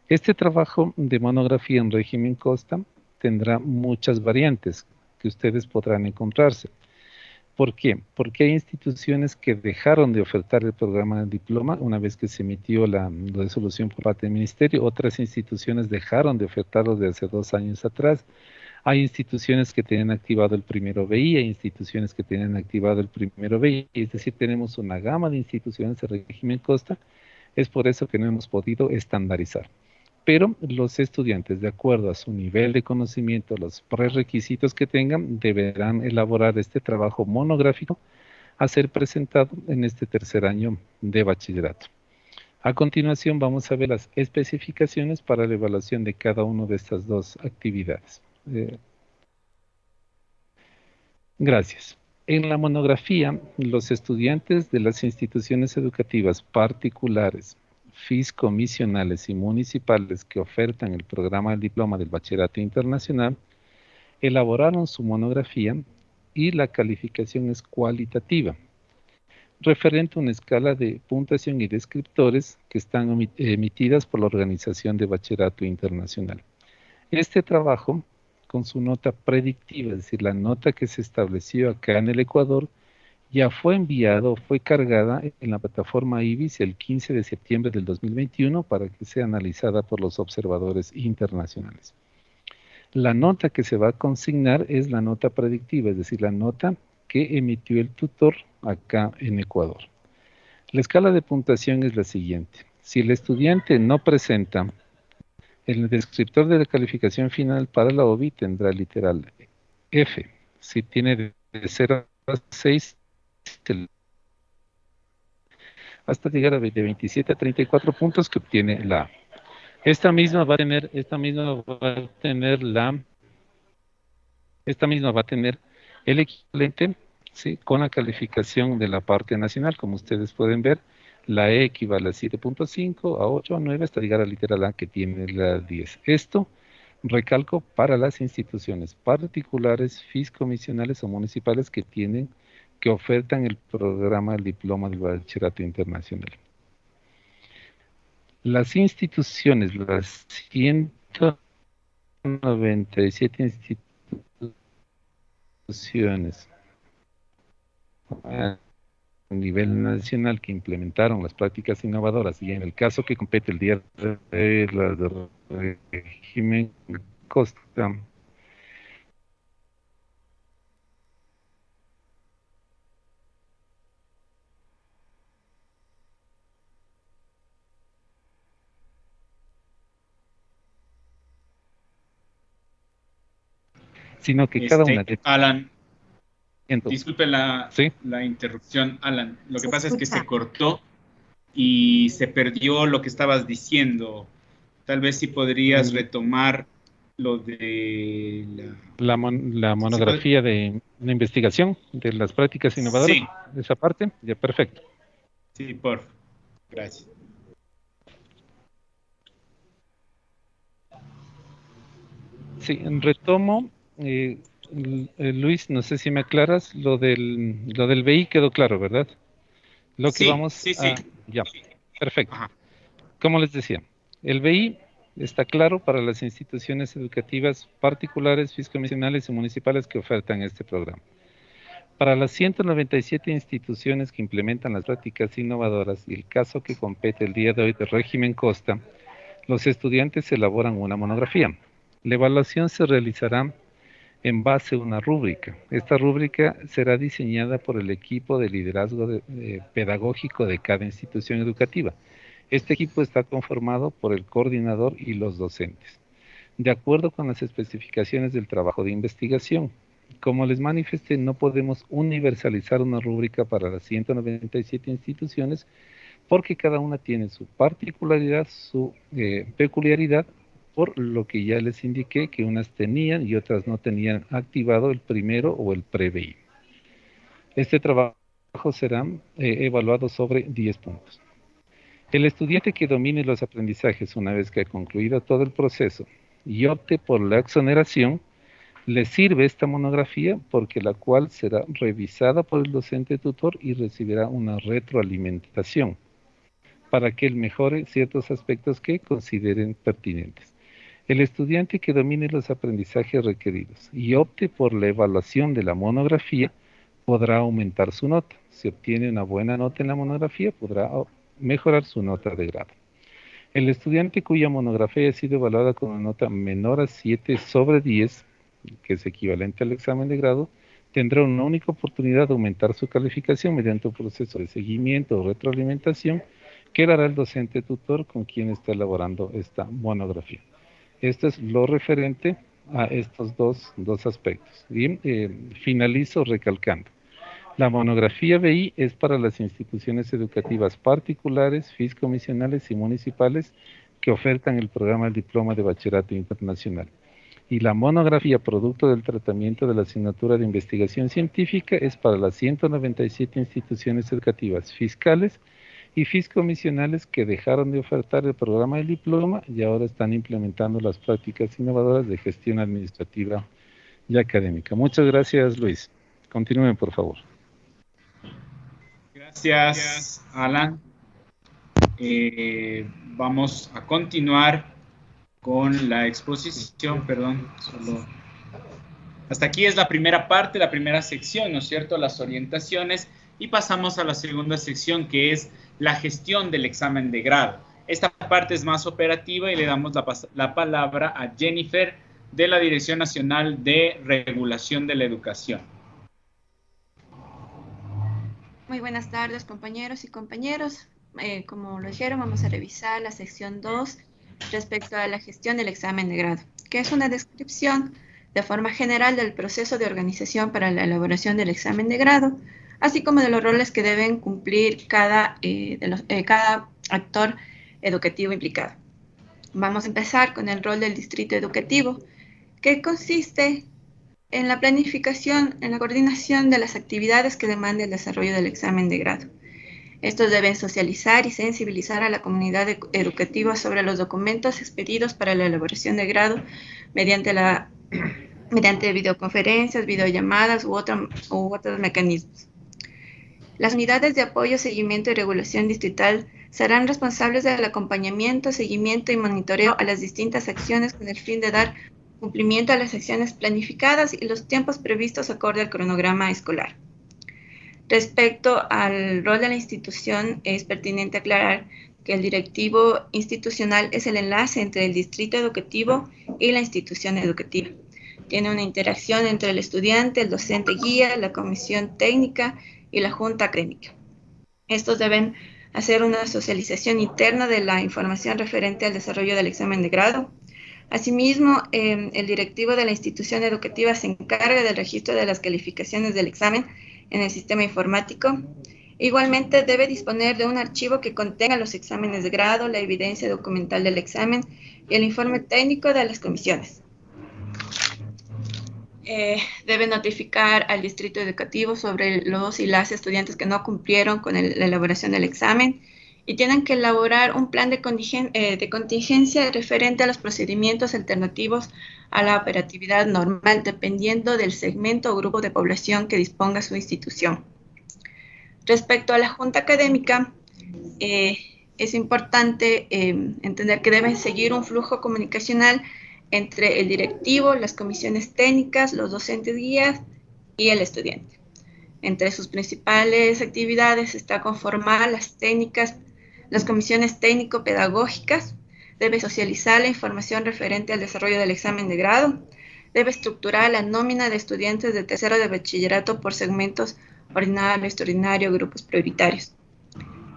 Este trabajo de monografía en régimen Costa tendrá muchas variantes que ustedes podrán encontrarse. ¿Por qué? Porque hay instituciones que dejaron de ofertar el programa de diploma una vez que se emitió la resolución por parte del ministerio. Otras instituciones dejaron de ofertarlo desde hace 2 años atrás. Hay instituciones que tienen activado el primero BI, hay instituciones que tienen activado el primero BI. Es decir, tenemos una gama de instituciones de régimen Costa. Es por eso que no hemos podido estandarizar. Pero los estudiantes, de acuerdo a su nivel de conocimiento, los prerequisitos que tengan, deberán elaborar este trabajo monográfico a ser presentado en este tercer año de bachillerato. A continuación vamos a ver las especificaciones para la evaluación de cada una de estas 2 actividades. Gracias. En la monografía, los estudiantes de las instituciones educativas particulares, fiscomisionales y municipales que ofertan el programa del diploma del bachillerato internacional elaboraron su monografía y la calificación es cualitativa, referente a una escala de puntuación y descriptores que están emitidas por la Organización de Bachillerato Internacional. Este trabajo, con su nota predictiva, es decir, la nota que se estableció acá en el Ecuador, ya fue enviado, fue cargada en la plataforma IBIS el 15 de septiembre del 2021 para que sea analizada por los observadores internacionales. La nota que se va a consignar es la nota predictiva, es decir, la nota que emitió el tutor acá en Ecuador. La escala de puntuación es la siguiente. Si el estudiante no presenta el descriptor de la calificación final para la OBI, tendrá literal F. Si tiene de 0 a 6, hasta llegar a de 27 a 34 puntos que obtiene la A. Esta misma va a tener el equivalente, ¿sí?, con la calificación de la parte nacional. Como ustedes pueden ver, la E equivale a 7.5, a 8, a 9, hasta llegar a literal A que tiene la 10. Esto, recalco, para las instituciones particulares, fiscomisionales o municipales que ofertan el programa del diploma del bachillerato internacional. Las instituciones, las 197 instituciones a nivel nacional que implementaron las prácticas innovadoras, y en el caso que compete el día de la de régimen Costa, sino que cada una de... Alan, disculpe ¿sí?, la interrupción, Alan. Lo que pasa es que se cortó y se perdió lo que estabas diciendo. Tal vez si podrías retomar lo de la monografía de la investigación de las prácticas innovadoras. Sí. Esa parte, ya perfecto. Sí, por favor. Gracias. Sí, retomo. Luis, no sé si me aclaras, lo del BI quedó claro, ¿verdad? Lo que vamos a... Ya, perfecto. Ajá. Como les decía, el BI está claro para las instituciones educativas particulares, fiscomisionales y municipales que ofertan este programa. Para las 197 instituciones que implementan las prácticas innovadoras y el caso que compete el día de hoy del régimen Costa, los estudiantes elaboran una monografía. La evaluación se realizará en base a una rúbrica. Esta rúbrica será diseñada por el equipo de liderazgo pedagógico de cada institución educativa. Este equipo está conformado por el coordinador y los docentes, de acuerdo con las especificaciones del trabajo de investigación. Como les manifesté, no podemos universalizar una rúbrica para las 197 instituciones porque cada una tiene su particularidad, su peculiaridad, por lo que ya les indiqué que unas tenían y otras no tenían activado el primero o el pre-BI. Este trabajo será evaluado sobre 10 puntos. El estudiante que domine los aprendizajes una vez que ha concluido todo el proceso y opte por la exoneración, le sirve esta monografía porque la cual será revisada por el docente tutor y recibirá una retroalimentación para que él mejore ciertos aspectos que consideren pertinentes. El estudiante que domine los aprendizajes requeridos y opte por la evaluación de la monografía podrá aumentar su nota. Si obtiene una buena nota en la monografía, podrá mejorar su nota de grado. El estudiante cuya monografía ha sido evaluada con una nota menor a 7 sobre 10, que es equivalente al examen de grado, tendrá una única oportunidad de aumentar su calificación mediante un proceso de seguimiento o retroalimentación que hará el docente tutor con quien está elaborando esta monografía. Esto es lo referente a estos dos aspectos. Y finalizo recalcando. La monografía BI es para las instituciones educativas particulares, fiscomisionales y municipales que ofertan el programa del Diploma de Bachillerato Internacional. Y la monografía producto del tratamiento de la asignatura de investigación científica es para las 197 instituciones educativas fiscales y fiscomisionales que dejaron de ofertar el programa del diploma y ahora están implementando las prácticas innovadoras de gestión administrativa y académica. Muchas gracias, Luis. Continúen, por favor. Gracias, Alan. Vamos a continuar con la exposición, hasta aquí es la primera parte, la primera sección, ¿no es cierto? Las orientaciones, y pasamos a la segunda sección, que es la gestión del examen de grado. Esta parte es más operativa y le damos la palabra a Jennifer de la Dirección Nacional de Regulación de la Educación. Muy buenas tardes, compañeros y compañeras. Como lo dijeron, vamos a revisar la sección 2 respecto a la gestión del examen de grado, que es una descripción de forma general del proceso de organización para la elaboración del examen de grado, así como de los roles que deben cumplir cada actor educativo implicado. Vamos a empezar con el rol del distrito educativo, que consiste en la planificación, en la coordinación de las actividades que demande el desarrollo del examen de grado. Estos deben socializar y sensibilizar a la comunidad educativa sobre los documentos expedidos para la elaboración de grado mediante videoconferencias, videollamadas u otros mecanismos. Las unidades de apoyo, seguimiento y regulación distrital serán responsables del acompañamiento, seguimiento y monitoreo a las distintas acciones con el fin de dar cumplimiento a las acciones planificadas y los tiempos previstos acorde al cronograma escolar. Respecto al rol de la institución, es pertinente aclarar que el directivo institucional es el enlace entre el distrito educativo y la institución educativa. Tiene una interacción entre el estudiante, el docente guía, la comisión técnica y la junta académica. Estos deben hacer una socialización interna de la información referente al desarrollo del examen de grado. Asimismo, el directivo de la institución educativa se encarga del registro de las calificaciones del examen en el sistema informático Igualmente debe disponer de un archivo que contenga los exámenes de grado, la evidencia documental del examen y el informe técnico de las comisiones. Debe notificar al distrito educativo sobre los y las estudiantes que no cumplieron con la elaboración del examen y tienen que elaborar un plan de contingencia referente a los procedimientos alternativos a la operatividad normal, dependiendo del segmento o grupo de población que disponga su institución. Respecto a la junta académica, es importante entender que deben seguir un flujo comunicacional entre el directivo, las comisiones técnicas, los docentes guías y el estudiante. Entre sus principales actividades está conformar las comisiones técnico-pedagógicas, debe socializar la información referente al desarrollo del examen de grado, debe estructurar la nómina de estudiantes de tercero de bachillerato por segmentos ordinario, extraordinario, grupos prioritarios.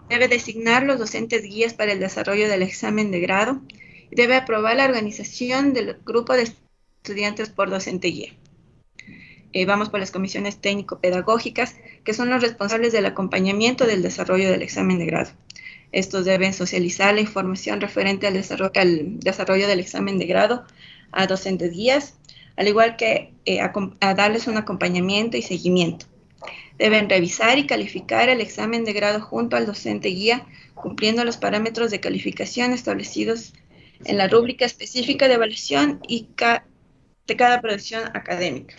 Debe designar los docentes guías para el desarrollo del examen de grado y debe aprobar la organización del grupo de estudiantes por docente guía. Vamos por las comisiones técnico-pedagógicas, que son los responsables del acompañamiento del desarrollo del examen de grado. Estos deben socializar la información referente al desarrollo del examen de grado a docentes guías, al igual que a darles un acompañamiento y seguimiento. Deben revisar y calificar el examen de grado junto al docente guía, cumpliendo los parámetros de calificación establecidos en la rúbrica específica de evaluación y de cada producción académica.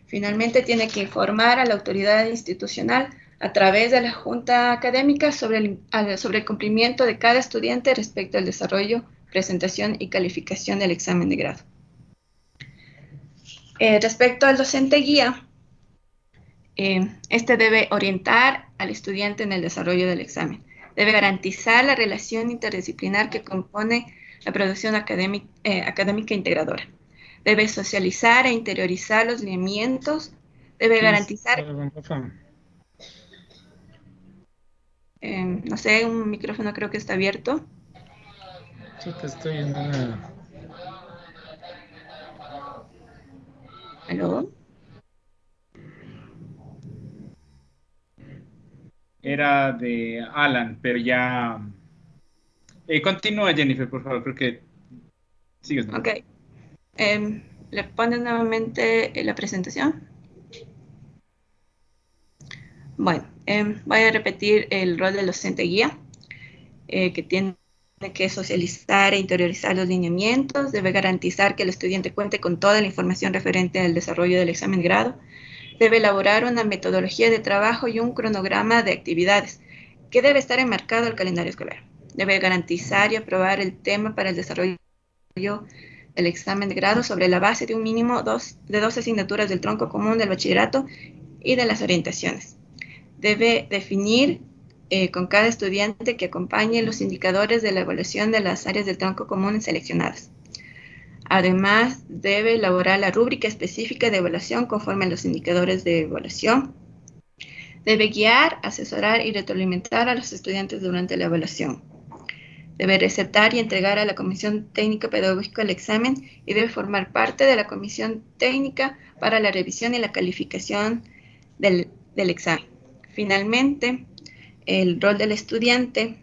Finalmente, tiene que informar a la autoridad institucional a través de la junta académica sobre el cumplimiento de cada estudiante respecto al desarrollo, presentación y calificación del examen de grado. Respecto al docente guía, este debe orientar al estudiante en el desarrollo del examen. Debe garantizar la relación interdisciplinar que compone la producción académica integradora. Debe socializar e interiorizar los lineamientos. Debe garantizar... no sé, un micrófono creo que está abierto. Sí, te estoy en una... ¿Aló? Era de Alan, pero ya... continúa, Jennifer, por favor, creo que sigues. Ok. ¿Le pones nuevamente la presentación? Bueno, voy a repetir el rol del docente guía, que tiene que socializar e interiorizar los lineamientos, debe garantizar que el estudiante cuente con toda la información referente al desarrollo del examen de grado, debe elaborar una metodología de trabajo y un cronograma de actividades que debe estar enmarcado al calendario escolar. Debe garantizar y aprobar el tema para el desarrollo del examen de grado sobre la base de un mínimo de dos asignaturas del tronco común del bachillerato y de las orientaciones. Debe definir con cada estudiante que acompañe los indicadores de la evaluación de las áreas del tronco común seleccionadas. Además, debe elaborar la rúbrica específica de evaluación conforme a los indicadores de evaluación. Debe guiar, asesorar y retroalimentar a los estudiantes durante la evaluación. Debe recetar y entregar a la Comisión Técnica Pedagógica el examen y debe formar parte de la Comisión Técnica para la revisión y la calificación del examen. Finalmente, el rol del estudiante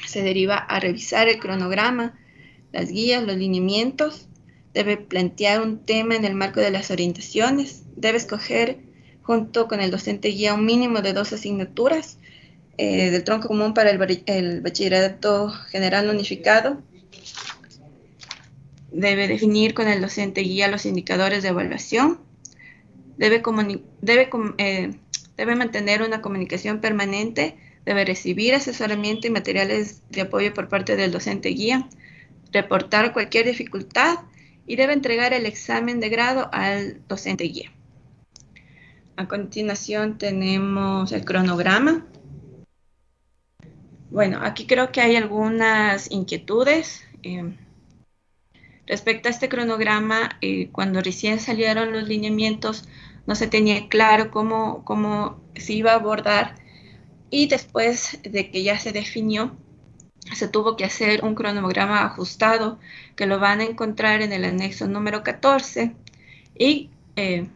se deriva a revisar el cronograma, las guías, los lineamientos, debe plantear un tema en el marco de las orientaciones, debe escoger junto con el docente guía un mínimo de 2 asignaturas del tronco común para el bachillerato general unificado, debe definir con el docente guía los indicadores de evaluación, debe mantener una comunicación permanente, debe recibir asesoramiento y materiales de apoyo por parte del docente guía, reportar cualquier dificultad y debe entregar el examen de grado al docente guía. A continuación tenemos el cronograma. Bueno, aquí creo que hay algunas inquietudes. Respecto a este cronograma, cuando recién salieron los lineamientos, no se tenía claro cómo se iba a abordar, y después de que ya se definió, se tuvo que hacer un cronograma ajustado, que lo van a encontrar en el anexo número 14, y en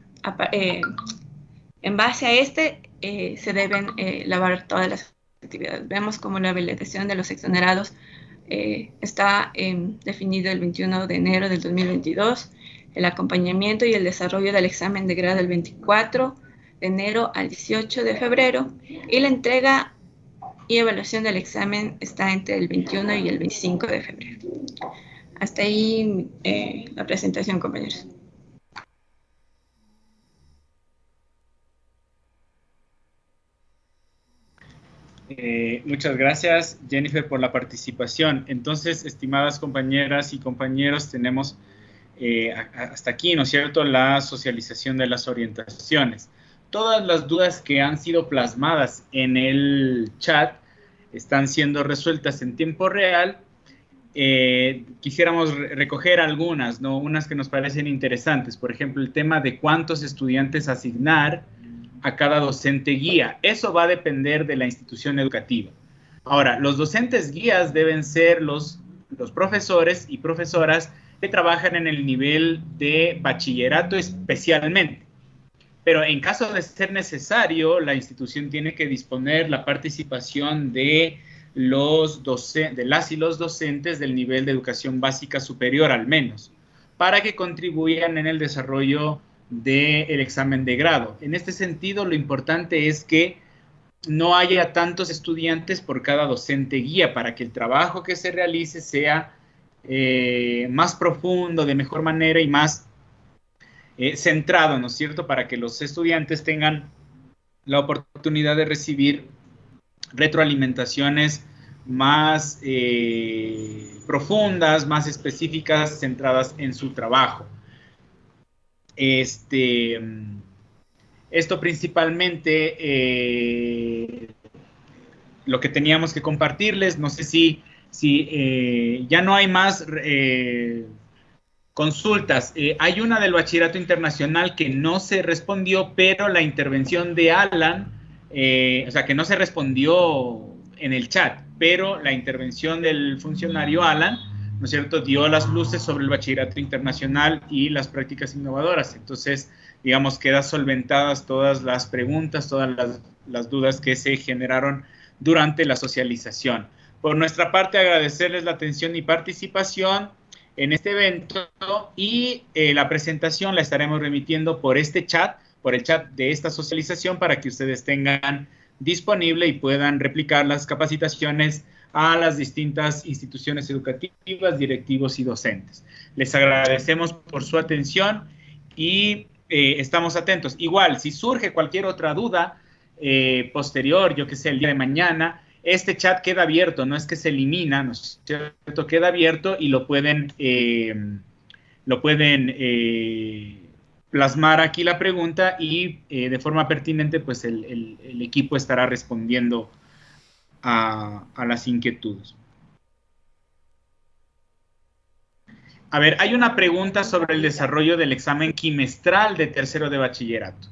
base a este se deben elaborar todas las actividades. Vemos como la validación de los exonerados está definido el 21 de enero del 2022, el acompañamiento y el desarrollo del examen de grado el 24 de enero al 18 de febrero, y la entrega y evaluación del examen está entre el 21 y el 25 de febrero. Hasta ahí la presentación, compañeros. Muchas gracias, Jennifer, por la participación. Entonces, estimadas compañeras y compañeros, tenemos hasta aquí, ¿no es cierto?, la socialización de las orientaciones. Todas las dudas que han sido plasmadas en el chat están siendo resueltas en tiempo real. Quisiéramos recoger algunas, ¿no? Unas que nos parecen interesantes. Por ejemplo, el tema de cuántos estudiantes asignar a cada docente guía. Eso va a depender de la institución educativa. Ahora, los docentes guías deben ser los profesores y profesoras que trabajan en el nivel de bachillerato especialmente. Pero en caso de ser necesario, la institución tiene que disponer la participación de las y los docentes del nivel de educación básica superior al menos, para que contribuyan en el desarrollo del examen de grado. En este sentido, lo importante es que no haya tantos estudiantes por cada docente guía, para que el trabajo que se realice sea más profundo, de mejor manera y más centrado, ¿no es cierto?, para que los estudiantes tengan la oportunidad de recibir retroalimentaciones más profundas, más específicas, centradas en su trabajo. Esto principalmente lo que teníamos que compartirles. No sé si ya no hay más consultas. Hay una del Bachillerato Internacional que no se respondió, pero la intervención de Alan, o sea, que no se respondió en el chat, pero la intervención del funcionario Alan, ¿no es cierto?, dio las luces sobre el Bachillerato Internacional y las prácticas innovadoras. Entonces, digamos, quedan solventadas todas las preguntas, todas las dudas que se generaron durante la socialización. Por nuestra parte, agradecerles la atención y participación en este evento, y la presentación la estaremos remitiendo por este chat, por el chat de esta socialización, para que ustedes tengan disponible y puedan replicar las capacitaciones a las distintas instituciones educativas, directivos y docentes. Les agradecemos por su atención y estamos atentos. Igual, si surge cualquier otra duda posterior, yo que sé, el día de mañana, este chat queda abierto, no es que se elimina, ¿no es cierto?, queda abierto y lo pueden plasmar aquí la pregunta, y de forma pertinente, pues el equipo estará respondiendo a las inquietudes. A ver, hay una pregunta sobre el desarrollo del examen quimestral de tercero de bachillerato.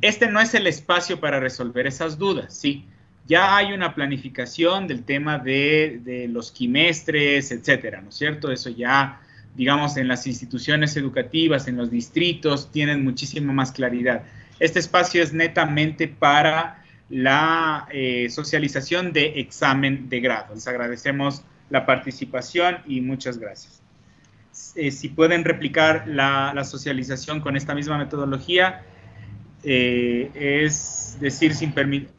Este no es el espacio para resolver esas dudas, ¿sí? Ya hay una planificación del tema de los quimestres, etcétera, ¿no es cierto? Eso ya, digamos, en las instituciones educativas, en los distritos, tienen muchísima más claridad. Este espacio es netamente para la socialización de examen de grado. Les agradecemos la participación y muchas gracias. Si pueden replicar la socialización con esta misma metodología, es decir, sin permitir.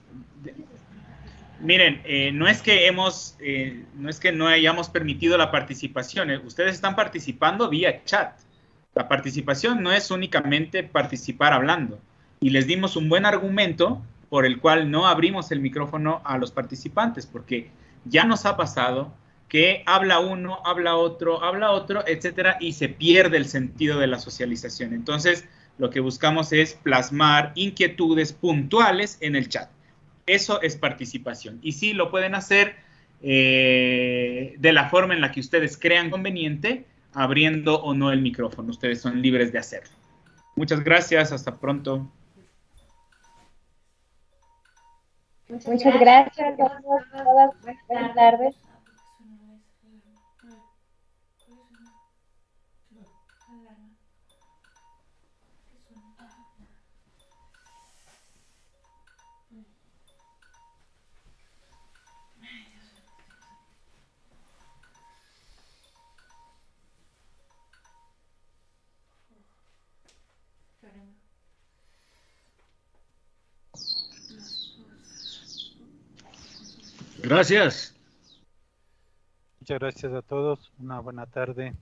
Miren, no es que no hayamos permitido la participación. Ustedes están participando vía chat. La participación no es únicamente participar hablando. Y les dimos un buen argumento por el cual no abrimos el micrófono a los participantes, porque ya nos ha pasado que habla uno, habla otro, etcétera, y se pierde el sentido de la socialización. Entonces, lo que buscamos es plasmar inquietudes puntuales en el chat. Eso es participación. Y sí, lo pueden hacer de la forma en la que ustedes crean conveniente, abriendo o no el micrófono. Ustedes son libres de hacerlo. Muchas gracias. Hasta pronto. Muchas gracias a todas. Buenas tardes. Gracias. Muchas gracias a todos. Una buena tarde.